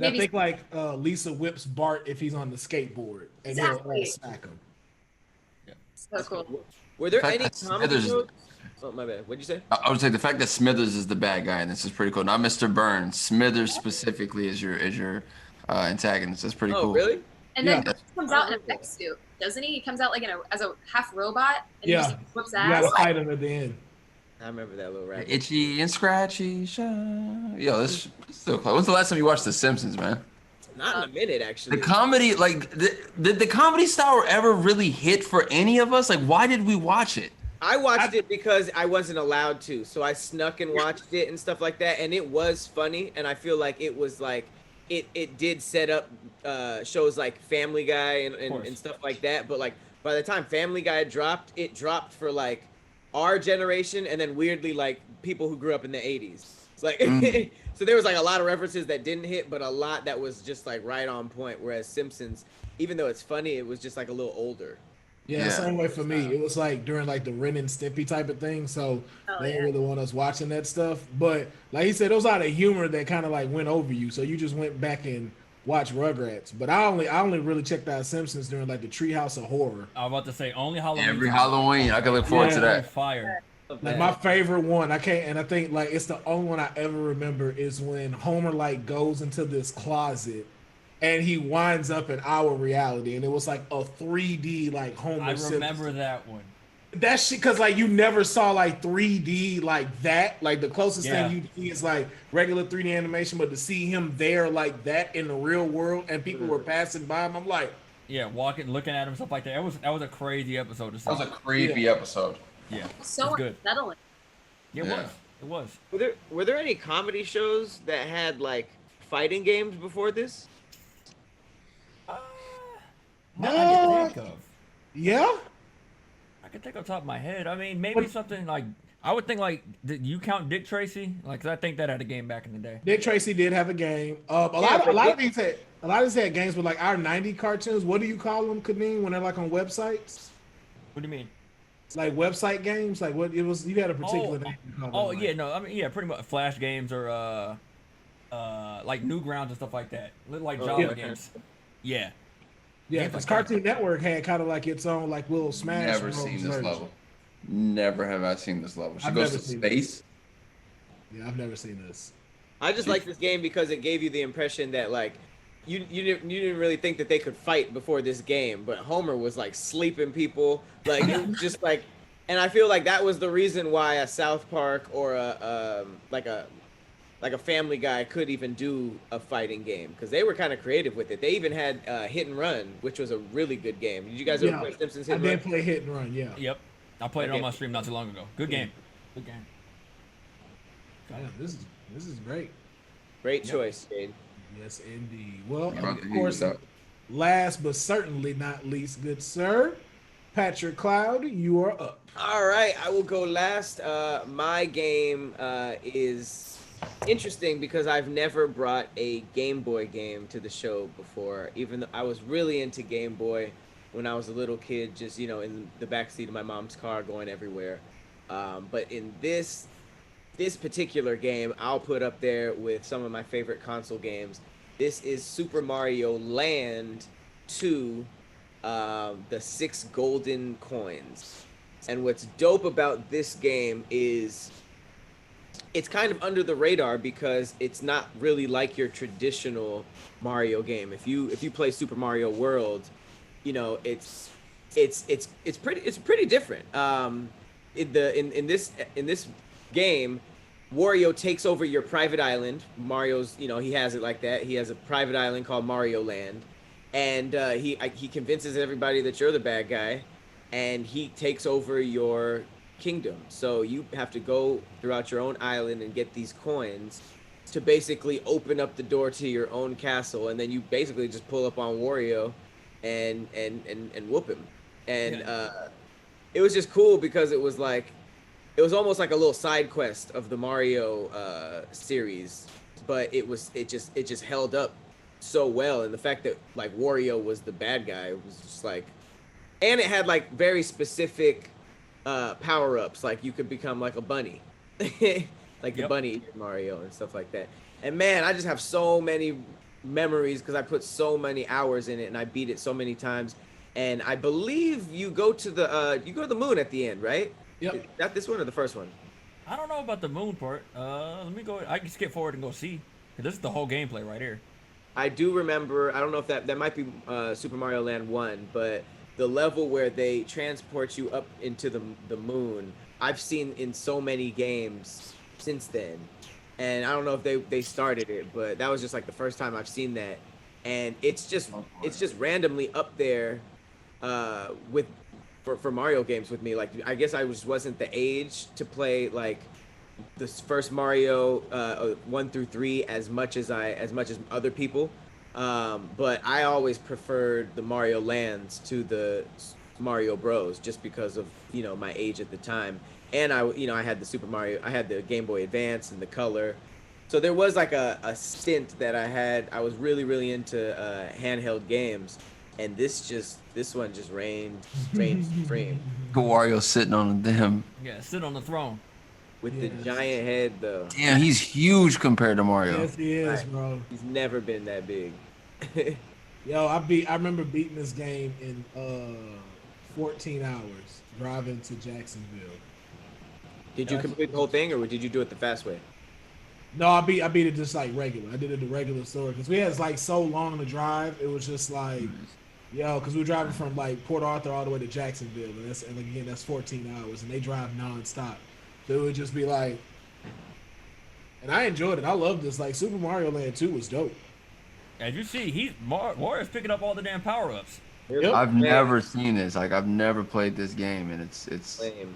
I think like Lisa whips Bart if he's on the skateboard and he'll smack him. Yeah. So cool. Were there any That's- comedy there's- shows? Oh my bad. What'd you say? I would say the fact that Smithers is the bad guy and this is pretty cool. Not Mr. Burns. Smithers specifically is your antagonist. That's pretty cool. Oh really? And then he comes out in a mech suit, doesn't he? He comes out like as a half robot and he just whips You ass. gotta fight him at the end. I remember that little rabbit. Itchy and scratchy. Yo, this is still close. When's the last time you watched The Simpsons, man? Not in a minute actually. The comedy, like, did the comedy style ever really hit for any of us? Like, why did we watch it? I watched it because I wasn't allowed to, so I snuck and watched it and stuff like that, and it was funny, and I feel like it was like it did set up shows like Family Guy and stuff like that, but like by the time Family Guy dropped, it dropped for like our generation, and then weirdly like people who grew up in the 80s. It's like so there was like a lot of references that didn't hit, but a lot that was just like right on point. Whereas Simpsons, even though it's funny, it was just like a little older. Yeah, same way for me. It was like during like the Ren and Stimpy type of thing, so they didn't really want us watching that stuff. But like he said, those are the humor that kind of like went over you, so you just went back and watched Rugrats. But I only really checked out Simpsons during like the Treehouse of Horror. I was about to say only Halloween. Every Halloween, I can look forward to that. Fire. Like my favorite one, I think like it's the only one I ever remember is when Homer like goes into this closet and he winds up in our reality, and it was like a 3D like Homer. I remember that one. That shit, cause like you never saw like 3D like that. Like the closest thing you see is like regular 3D animation, but to see him there like that in the real world and people were passing by him, I'm like, yeah, walking, looking at him, stuff like that. That was a crazy episode. That was a creepy episode. Yeah, so good. Unsettling. It was. It was. Were there any comedy shows that had like fighting games before this? I can think of. Yeah. I can think off the top of my head. I mean, maybe something like I would think like, did you count Dick Tracy? Like, 'cause I think that had a game back in the day. Dick Tracy did have a game. A lot of these had games with like our '90s cartoons. What do you call them, Khadeem, when they're like on websites? What do you mean? Like website games, like what it was. You had a particular name. I mean, yeah, pretty much Flash games or like Newgrounds and stuff like that. Like Java games. Yeah. Yeah, because Cartoon Network had kind of like its own like little Smash. Never seen this level. Never have I seen this level. She goes to space. Yeah, I've never seen this. I just like this game because it gave you the impression that like you didn't really think that they could fight before this game, but Homer was like sleeping people, like it was just like, and I feel like that was the reason why a South Park or a Family Guy could even do a fighting game, because they were kind of creative with it. They even had Hit and Run, which was a really good game. Did you guys ever play Simpsons Hit and Run? I did play Hit and Run, yeah. Yep, I played it on my stream not too long ago. Good game. Good game. God, this is great. Great choice, Jade. Yes, indeed. Well, of course, last but certainly not least, good sir, Patrick Cloud, you are up. All right, I will go last. My game is interesting because I've never brought a Game Boy game to the show before, even though I was really into Game Boy when I was a little kid, just, you know, in the backseat of my mom's car going everywhere. But in this particular game, I'll put up there with some of my favorite console games. This is Super Mario Land 2, the 6 golden coins. And what's dope about this game is it's kind of under the radar because it's not really like your traditional Mario game. If you play Super Mario World, you know, it's pretty different. In this game, Wario takes over your private island. Mario's, you know, he has it like that. He has a private island called Mario Land, and he convinces everybody that you're the bad guy, and he takes over your kingdom. So you have to go throughout your own island and get these coins to basically open up the door to your own castle, and then you basically just pull up on Wario and whoop him. And it was just cool because it was almost like a little side quest of the Mario series, but it just held up so well. And the fact that like Wario was the bad guy was just like, and it had like very specific power-ups, like you could become like a bunny, like the bunny in Mario and stuff like that. And man, I just have so many memories because I put so many hours in it and I beat it so many times. And I believe you go to the moon at the end, right? Yep. Is that this one or the first one? I don't know about the moon part. Let me go. I can skip forward and go see. This is the whole gameplay right here. I do remember. I don't know if that might be Super Mario Land 1, but the level where they transport you up into the moon, I've seen in so many games since then. And I don't know if they started it, but that was just like the first time I've seen that. And it's just randomly up there for Mario games with me. Like, I guess I wasn't the age to play like this first Mario 1 through 3 as much as other people. But I always preferred the Mario Lands to the Mario Bros. Just because of my age at the time, and I had the Super Mario, I had the Game Boy Advance and the Color, so there was like a stint that I was really into handheld games, and this one just reigned supreme Wario sitting on them. Yeah, sit on the throne. with the Yes. giant head though. Damn, he's huge compared to Mario. Yes, he is, Right. bro. He's never been that big. Yo, I remember beating this game in 14 hours driving to Jacksonville. Did you complete the whole thing, or did you do it the fast way? No, I beat it just like regular. I did it the regular story because we had like so long to drive. It was just like, yo, because we were driving from like Port Arthur all the way to Jacksonville, and again that's 14 hours, and they drive nonstop. So it would just be like, and I enjoyed it. I loved this. Like Super Mario Land 2 was dope. As you see, Mario's picking up all the damn power ups. Yep. I've never seen this. Like I've never played this game, and Lame.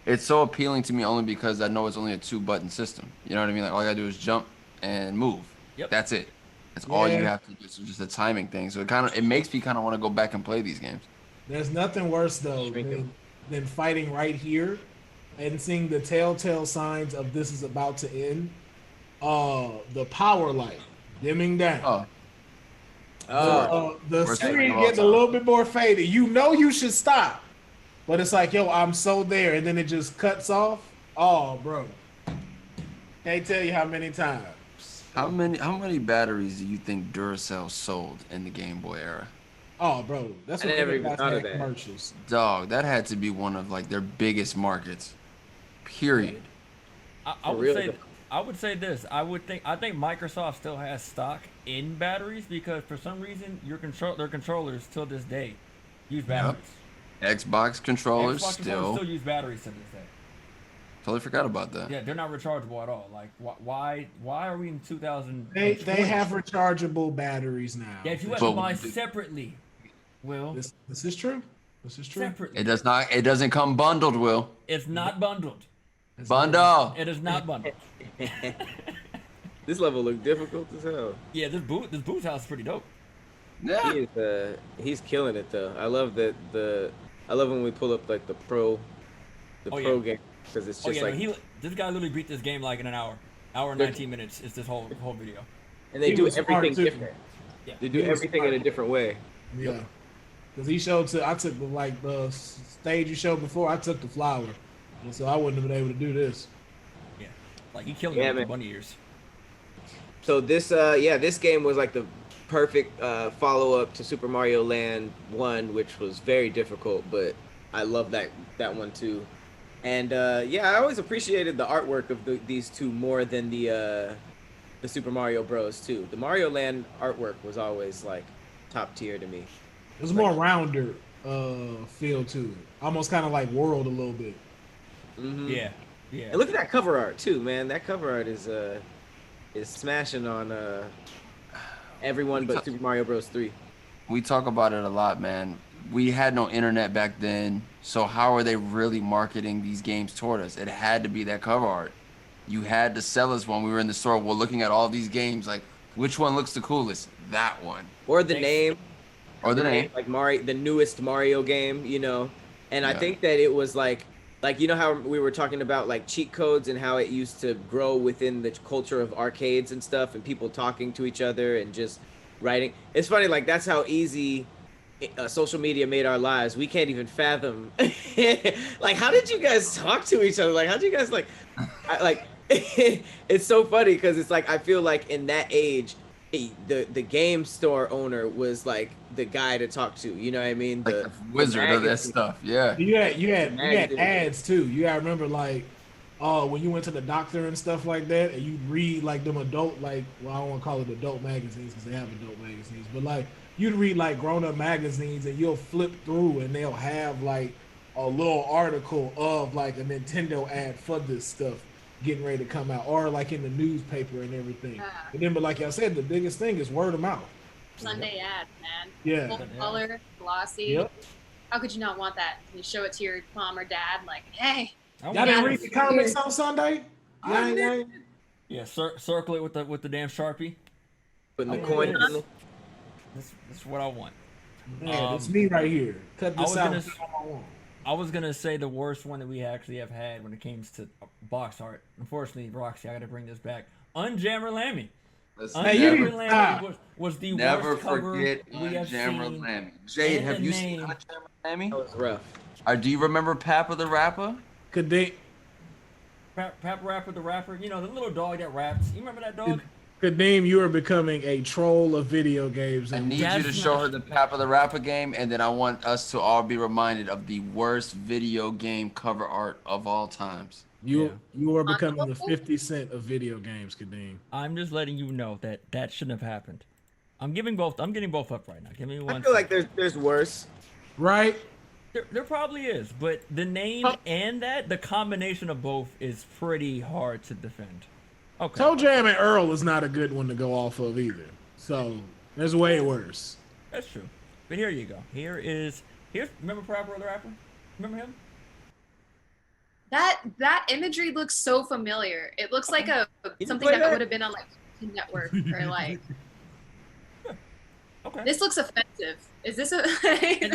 it's so appealing to me only because I know it's only a 2-button system. You know what I mean? Like all I gotta do is jump and move. Yep. That's it. That's all you Yeah. have to do. It's just a timing thing. So it makes me kind of want to go back and play these games. There's nothing worse though Shrink 'em. than fighting right here and seeing the telltale signs of this is about to end. The power light dimming down. Oh, The Worst thing screen of all getting a time. little bit more faded. You know you should stop, but it's like, yo, I'm so there, and then it just cuts off. Oh, bro, can't tell you how many times. how many batteries do you think Duracell sold in the Game Boy era? Oh, bro, that's I what never they even got thought of for that. commercials. Dog, that had to be one of like their biggest markets. Period. I For would real, say though. I would say this. I think Microsoft still has stock in batteries because for some reason their controllers till this day use batteries. Xbox controllers Xbox controllers still. still use batteries to this day. Totally forgot about that. Yeah, they're not rechargeable at all. Like why are we in 2000? They have rechargeable batteries now. Yeah, if you have But to buy the- separately. Will This is true. This is true. separately. It doesn't come bundled, Will. It's not bundled. Bundle. It is not bundled. This level looked difficult as hell. Yeah, this booth house is pretty dope. Yeah. He's killing it though. I love I love when we pull up like the pro Oh, pro yeah. game because it's Oh just yeah, like no, this guy literally beat this game like in an hour and 19 minutes. It's this whole video. and they He do was smart, everything too. different. Yeah. They do He was everything in a smart. different way. Yeah. Because he showed I took like the stage you showed before, I took the flower. And so I wouldn't have been able to do this. Yeah, like he killed Yeah, me with man. the bunny ears. So this game was like the perfect follow up to Super Mario Land 1, which was very difficult, but I love that one too. And I always appreciated the artwork of these two more than the Super Mario Bros. 2. The Mario Land artwork was always like top tier to me. It was more rounder feel to it. Almost kind of like World a little bit. Hmm. Yeah, yeah. And look at that cover art too, man. That cover art is smashing on everyone but Super Mario Bros. 3. We talk about it a lot, man. We had no internet back then, so how are they really marketing these games toward us? It had to be that cover art. You had to sell us when we were in the store. We're looking at all these games, like, which one looks the coolest? That one. Or the Thanks. name. Or the name. Like Mario, the newest Mario game, And I Yeah. think that it was like how we were talking about like cheat codes and how it used to grow within the culture of arcades and stuff and people talking to each other and just writing. It's funny, like that's how easy social media made our lives. We can't even fathom. Like, how did you guys talk to each other? Like, how did you guys it's so funny because it's like I feel like in that age, the game store owner was like the guy to talk to. You know what I mean? Like the wizard of that magazine. stuff. Yeah. You had Magazine. ads too. You gotta remember like when you went to the doctor and stuff like that, and you read like them adult I don't want to call it adult magazines because they have adult magazines, but like you'd read like grown up magazines and you'll flip through and they'll have like a little article of like a Nintendo ad for this stuff getting ready to come out, or like in the newspaper and everything. And then, but like I said, the biggest thing is word of mouth. Sunday ads, man. Yeah. Full color, glossy. Yep. How could you not want that? You show it to your mom or dad, like, hey, Y'all didn't read the comics on Sunday? Yeah, circle it with the damn Sharpie. Putting the Oh, coin yes. in. That's what I want. Man, it's me right here. Cut this out. I was gonna say the worst one that we actually have had when it comes to box art. Unfortunately, Roxy, I gotta bring this back. Unjammer Lammy. Hey, you Unjammer Lammy was the never worst cover forget we have Unjammer seen. Lammy. Jade, and have the you seen name. Unjammer Lammy? That was rough. Do you remember Papa the Rapper? Khadeem, Pap Rapper the rapper. You know the little dog that raps. You remember that dog? Khadeem, you are becoming a troll of video games. I And need you to show her the Papa the Rapper game, and then I want us to all be reminded of the worst video game cover art of all times. you are becoming the 50 Cent of video games, Khadeem. I'm just letting you know that shouldn't have happened. I'm getting both up right now. Give me one. I feel like there's worse. Right? There probably is, but the name and the combination of both is pretty hard to defend. Okay. Toe Jam and Earl is not a good one to go off of either. So there's way worse. That's true. But here you go. Here's remember Papa the Rapper? Remember him? That imagery looks so familiar. It looks like something that would have been on like Cartoon Network or like. Okay. This looks offensive. Is this a?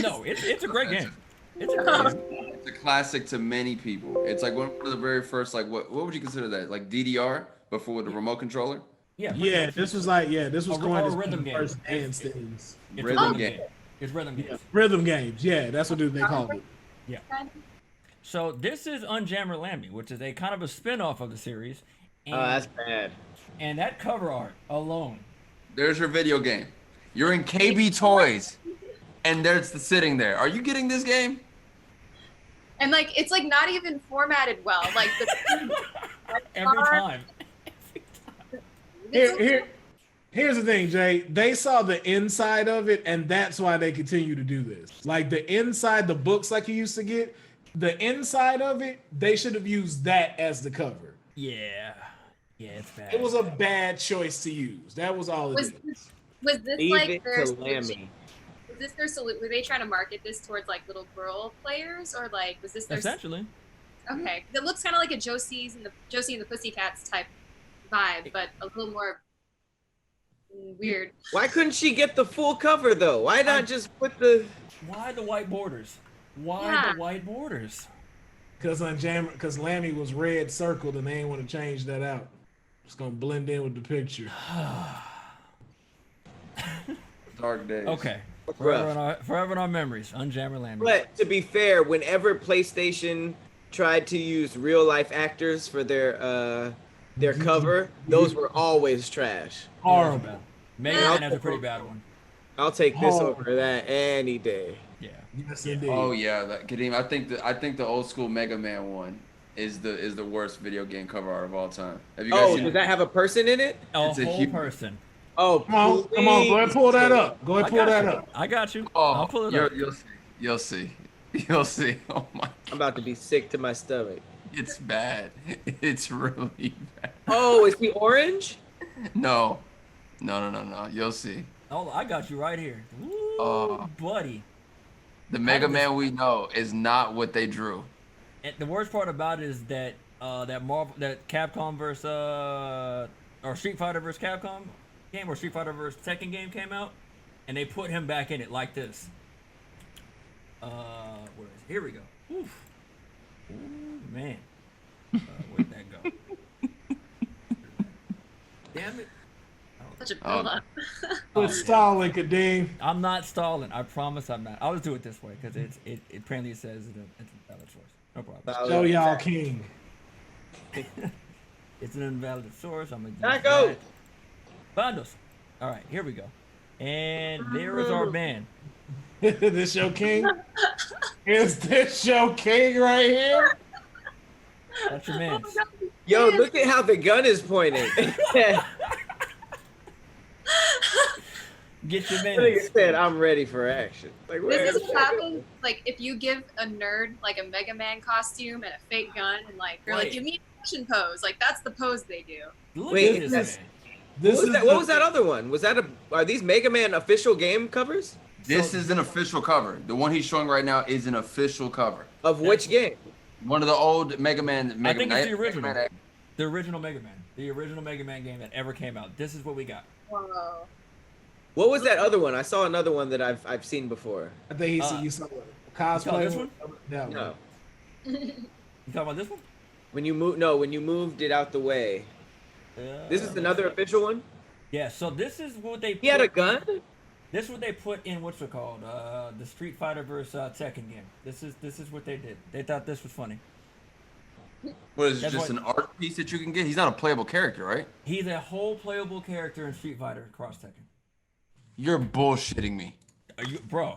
No, it's a great game. It's a great game. It's a classic to many people. It's like one of the very first, like what would you consider that? Like DDR before with the remote controller? Yeah. This was going a to rhythm game. first dance things. It's Rhythm a game. It's rhythm games. Yeah. Rhythm games. Yeah, that's what they called it. Yeah. So this is Unjammer Lammy, which is a kind of a spin-off of the series. And, Oh, that's bad. And that cover art alone. There's your video game. You're in KB Toys, and there's the sitting there. Are you getting this game? And like it's like not even formatted well. Like Every time. Here's the thing, Jay. They saw the inside of it, and that's why they continue to do this. Like the inside, the books like you used to get, the inside of it, they should have used that as the cover. Yeah. Yeah, it's bad. It was a bad choice to use. That was all it is. Was this Leave like it their to solution? Lammy. Was this their solution? Were they trying to market this towards like little girl players, or like was this their? Essentially. Okay, it looks kind of like a Josie and the Pussycats type vibe, but a little more weird. Why couldn't she get the full cover though? Why not just put the? Why the white borders? Why Yeah. the white borders? Because Lammy was red circled, and they ain't want to change that out. It's gonna blend in with the picture. Dark days. Okay. Rough. Forever in our memories. Unjammer Lammy. But to be fair, whenever PlayStation tried to use real life actors for their cover, those were always trash. Horrible. Mega Man has a pretty bad one. I'll take this Horrible. over that any day. Yeah. Yes, indeed. Oh yeah, Khadeem. I think the old school Mega Man one is the worst video game cover art of all time. Have you guys Oh, seen does it? that have a person in it? A It's a whole huge- person. Oh, Come on, go ahead and pull that up. Go ahead and pull that up. I got you. Oh, I'll pull it up. You'll see. You'll see. Oh my, I'm about to be sick to my stomach. it's bad. It's really bad. Oh, is he orange? No. You'll see. Oh, I got you right here. Ooh, Oh. buddy. The Mega Man we know is not what they drew. And the worst part about it is that that Capcom versus or Street Fighter versus Capcom game or Street Fighter versus Tekken game came out, and they put him back in it like this. Where is it? Here we go. Oof. Ooh, man. Where'd that go? Damn it. Such a build-up. Quit stalling, Khadeem. I'm not stalling. I promise I'm not. I'll just do it this way because it apparently it says it's a valid source. No problem. Show y'all king. It's an invalid source. I'm gonna use Not go. that. Bundles. All right, here we go. And there is our man. This your king? Is this your king right here? That's your man. Yo, look at how the gun is pointing. Get your man. Nigga said, "I'm ready for action." Like, This is what happens. Like if you give a nerd like a Mega Man costume and a fake gun, and like they're like, Wait. "Give me an action pose." Like that's the pose they do. Look Wait, at this- this man. What was that other one? Was that are these Mega Man official game covers? This is an official cover. The one he's showing right now is an official cover. Of which game? One of the old Mega Man. I think it's the Mega original. Man- The original Mega Man. The original Mega Man game that ever came out. This is what we got. Whoa. What was that other one? I saw another one that I've seen before. I think you saw cosplay. this one? That No. You talking about this one? When you moved it out the way. This is another official one? Yeah, so this is what they He had a gun? This is what they put in what's it called? The Street Fighter versus Tekken game. This is what they did. They thought this was funny. What is it, That's just what- an art piece that you can get? He's not a playable character, right? He's a whole playable character in Street Fighter Cross Tekken. You're bullshitting me. Are you, bro?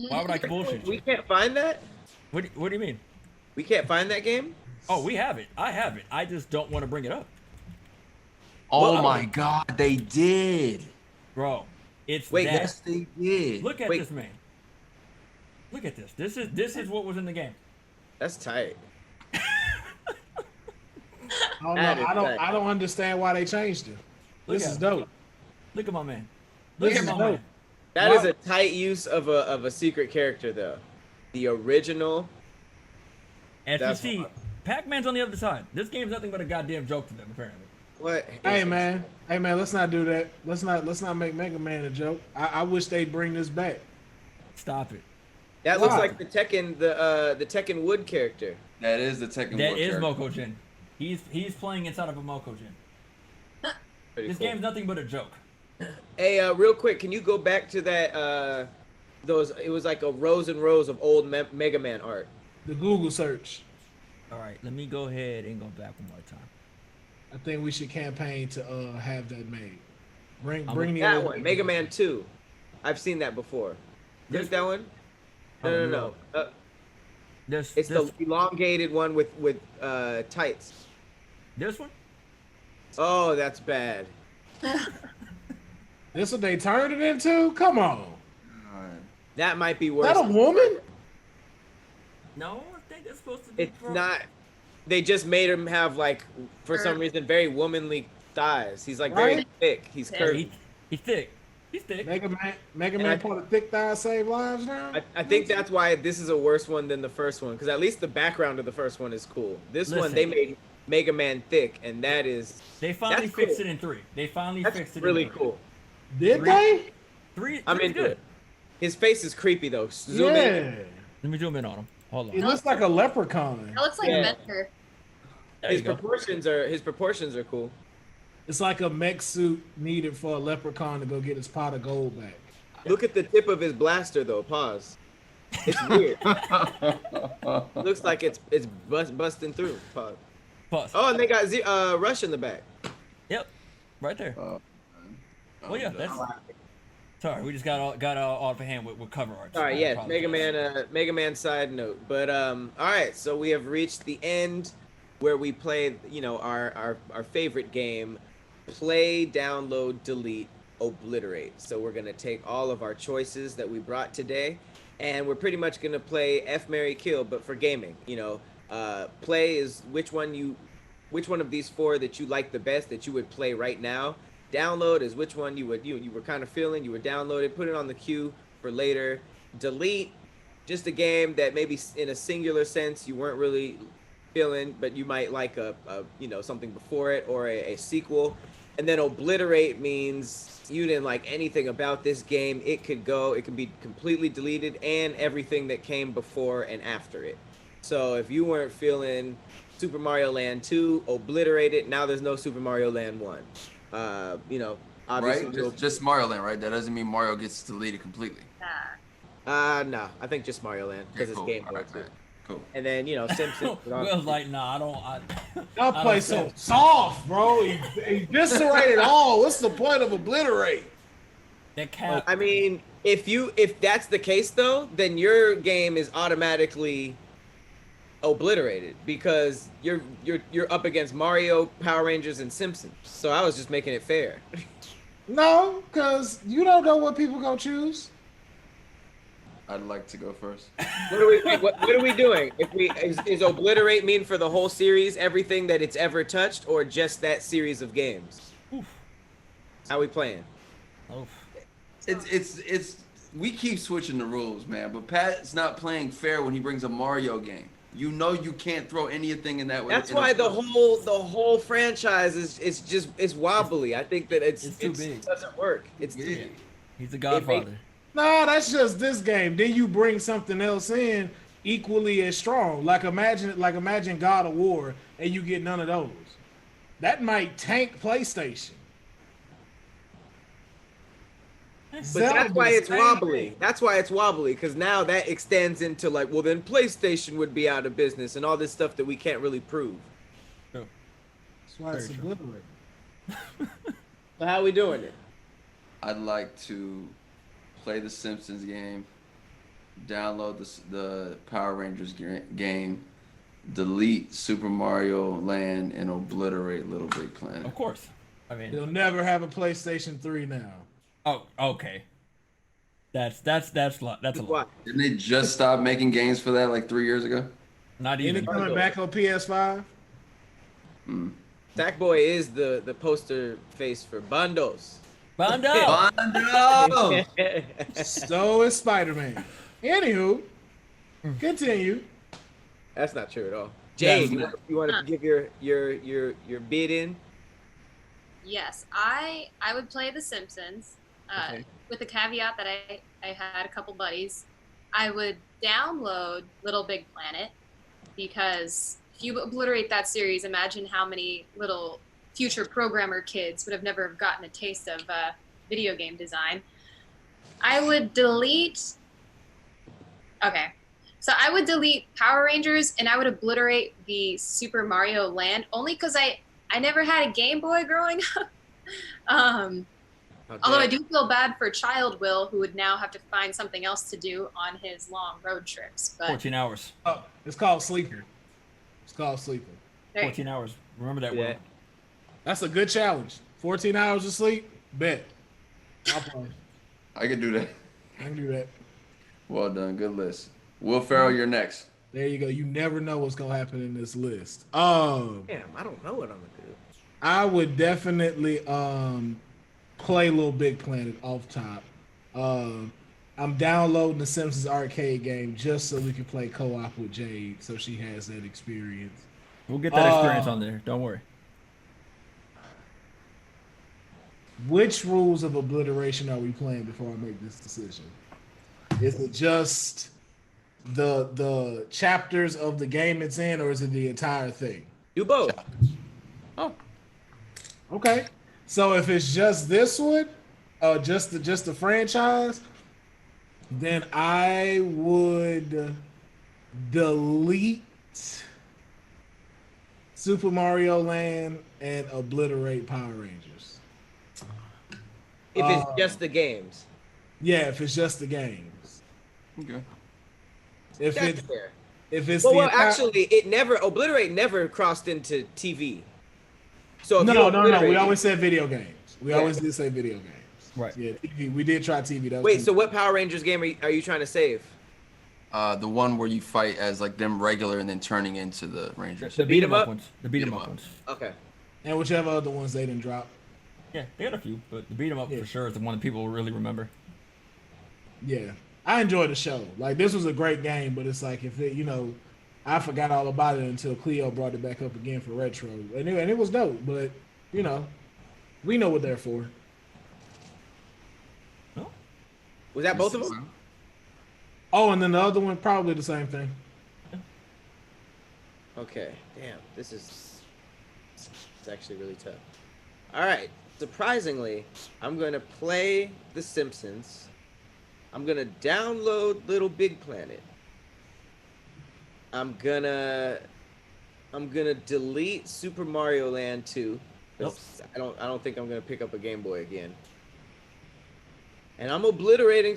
Why would I bullshit We you? can't find that? What do you mean? We can't find that game? Oh, we have it. I have it. I just don't want to bring it up, Oh Well, my god, they did. bro. It's Wait, that. Yes, they did. Look at wait. this man. Look at this. This is what was in the game. That's tight. I don't That know. is tight. I don't understand why they changed it. Look This at is him. dope. Look at my man. Look This at is my dope. man. That Wow. is a tight use of a secret character though. The original. As you That's see, hard. Pac-Man's on the other side. This game's nothing but a goddamn joke to them, apparently. What? Hey man, let's not do that. Let's not make Mega Man a joke. I wish they'd bring this back. Stop it. That looks Why? like the Tekken Wood character. That is the Tekken. That War is character. Moko Jin. He's playing inside of a Moko Jin. Pretty This cool. game's nothing but a joke. Hey, real quick, can you go back to that? It was like a rows and rows of old Mega Man art. The Google search. All right, let me go ahead and go back one more time. I think we should campaign to have that made. Bring the That old one, Mega Man 2. I've seen that before. There's that one? Oh, No. This It's the elongated one with tights. this one. Oh, that's bad. This what they turned it into? Come on. That might be Is worse. that a woman? No, I think that's supposed to be. It's not. They just made him have like, for some reason, very womanly thighs. He's like very Right? thick. He's Yeah, curvy. He's thick. He's thick. Mega I- Man put a thick thigh save lives now? I think that's why this is a worse one than the first one, because at least the background of the first one is cool. This one Listen. they made Mega Man thick, and that is They finally That's fixed cool. it in 3. They finally that's fixed it. really in 3. cool. Did Three- they? 3. I'm into it. His face is creepy though. Zoom Yeah. in. Let me zoom in on him. Hold on. He looks like a leprechaun. That looks like Yeah. a mentor. There His you go. proportions are cool. It's like a mech suit needed for a leprechaun to go get his pot of gold back. Look at the tip of his blaster though. Pause. It's weird. Looks like it's busting through. Pause. Pause. Oh, and they got Rush in the back. Yep. Right there. Oh, Well, yeah, that's. Sorry, we just got all off the hand with cover art. All right, I yes, apologize. Mega Man side note. But all right, so we have reached the end where we play, our favorite game, play, download, delete, obliterate. So we're gonna take all of our choices that we brought today, and we're pretty much gonna play F, Marry, Kill, but for gaming. Play is which one of these 4 that you like the best that you would play right now. Download is which one you were kind of feeling, you would download it, put it on the queue for later. Delete, just a game that maybe in a singular sense you weren't really feeling, but you might like a something before it or a sequel. And then obliterate means you didn't like anything about this game. It could be completely deleted, and everything that came before and after it. So if you weren't feeling Super Mario Land 2, obliterate it. Now there's no Super Mario Land 1. Obviously. right? Just Mario Land, right? That doesn't mean Mario gets deleted completely. No, I think just Mario Land because Okay, it's cool. Game Boy Alright, too. man. Cool. And then Simpsons. Will's like, nah, I don't. Y'all I play don't so think- soft, bro. He eviscerated all. What's the point of obliterate? That cat. I mean, if that's the case though, then your game is automatically obliterated because you're up against Mario, Power Rangers, and Simpsons. So I was just making it fair. No, because you don't know what people gonna choose. I'd like to go first. What are we doing? Is obliterate mean for the whole series, everything that it's ever touched, or just that series of games? Oof. How we playing? Oof. It's we keep switching the rules, man. But Pat's not playing fair when he brings a Mario game. You know you can't throw anything in that way. That's why the whole franchise is wobbly. I think that It's too big. It doesn't work. It's Yeah. He's the Godfather. No, that's just this game. Then you bring something else in equally as strong. Like imagine God of War, and you get none of those. That might tank PlayStation. But that's why it's wobbly. That's why it's wobbly, because now that extends into like, well, then PlayStation would be out of business and all this stuff that we can't really prove. True. That's why it's obliterated. So how are we doing it? I'd like to play the Simpsons game, download the Power Rangers game, delete Super Mario Land, and obliterate Little Big Planet. Of course. I mean, You'll never have a PlayStation 3 now. oh, okay. That's a lot. Didn't they just stop making games for that like 3 years ago? Not Ain't even. it coming back on PS5? Sackboy is the poster face for bundles. Bundle. Bundle! So is Spider-Man. Anywho, continue. That's not true at all. Jade, Yes. you want to give your bid in? Yes, I would play The Simpsons, Okay. with the caveat that I had a couple buddies. I would download Little Big Planet, because if you obliterate that series, imagine how many little future programmer kids would have never gotten a taste of video game design. I would delete. Okay. So I would delete Power Rangers, and I would obliterate the Super Mario Land, only because I never had a Game Boy growing up. Although I do feel bad for Child Will, who would now have to find something else to do on his long road trips. But 14 hours. Oh, it's called Sleeper. It's called Sleeper. there you 14 hours. Remember that Yeah. word. That's a good challenge. 14 hours of sleep? Bet. I'll play. I can do that. I can do that. Well done. Good list. Will Pharaoh, you're next. There you go. You never know what's gonna happen in this list. Damn, I don't know what I'm gonna do. I would definitely play Little Big Planet off top. I'm downloading the Simpsons arcade game just so we can play co-op with Jade, so she has that experience. We'll get that experience on there. Don't worry. Which rules of obliteration are we playing before I make this decision? Is it just the chapters of the game it's in, or is it the entire thing? Do both. Oh, Okay. So if it's just this one, just the franchise, then I would delete Super Mario Land and obliterate Power Rangers. If it's just the games. Yeah, if it's just the games. okay. If That's it's fair. if it's Well, the entire- actually, obliterate never crossed into TV. So if you no. obliterate We it- always said video games. We Yeah. always did say video games. Right. Yeah, TV. We did try TV. That was Wait, TV. so what Power Rangers game are you trying to save? The one where you fight as like them regular and then turning into the Rangers. The beat beat 'em 'em up? up ones. The beat 'em up ones. Okay. And whichever other ones they didn't drop. Yeah, they got a few, but the beat 'em up Yeah. for sure is the one that people really remember. Yeah, I enjoyed the show. Like, this was a great game, but it's like if it, I forgot all about it until Khleo brought it back up again for retro, and it was dope. But we know what they're for. Was that both of them? Oh, and then the other one probably the same thing. Okay. Damn, it's actually really tough. All right. Surprisingly, I'm going to play The Simpsons. I'm going to download Little Big Planet. I'm going to delete Super Mario Land 2. 'Cause I don't think I'm going to pick up a Game Boy again. And I'm obliterating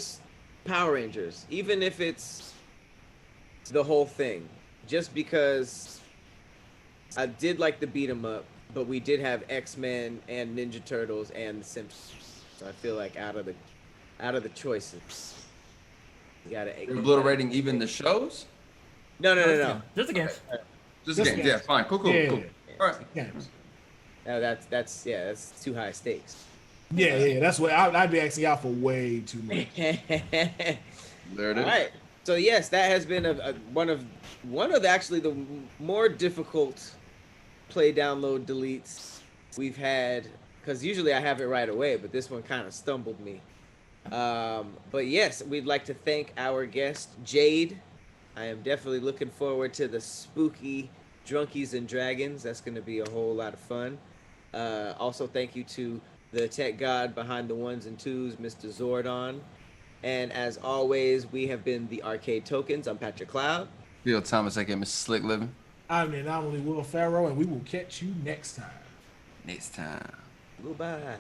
Power Rangers, even if it's the whole thing. Just because I did like the beat 'em up, but we did have X-Men and Ninja Turtles and The Simpsons. So I feel like out of the choices, you gotta You're obliterating even the shows? No. Just the games. Just Just games. games. Yeah, fine. Cool. Yeah. All right. Games. No, that's too high stakes. Yeah. That's what I'd be asking y'all for way too much. There it All is. right. So yes, that has been one of actually the more difficult play, download, deletes we've had, because usually I have it right away, but this one kind of stumbled me. But yes, we'd like to thank our guest Jade. I am definitely looking forward to the spooky Drunkies and Dragons. That's going to be a whole lot of fun. Also, thank you to the tech god behind the ones and twos, Mr. Zordon. And as always, we have been the Arcade Tokens. I'm Patrick Cloud. Bill Thomas, aka Mr. Slick Living. I'm the anomaly Will Pharaoh, and we will catch you next time. Next time. Goodbye.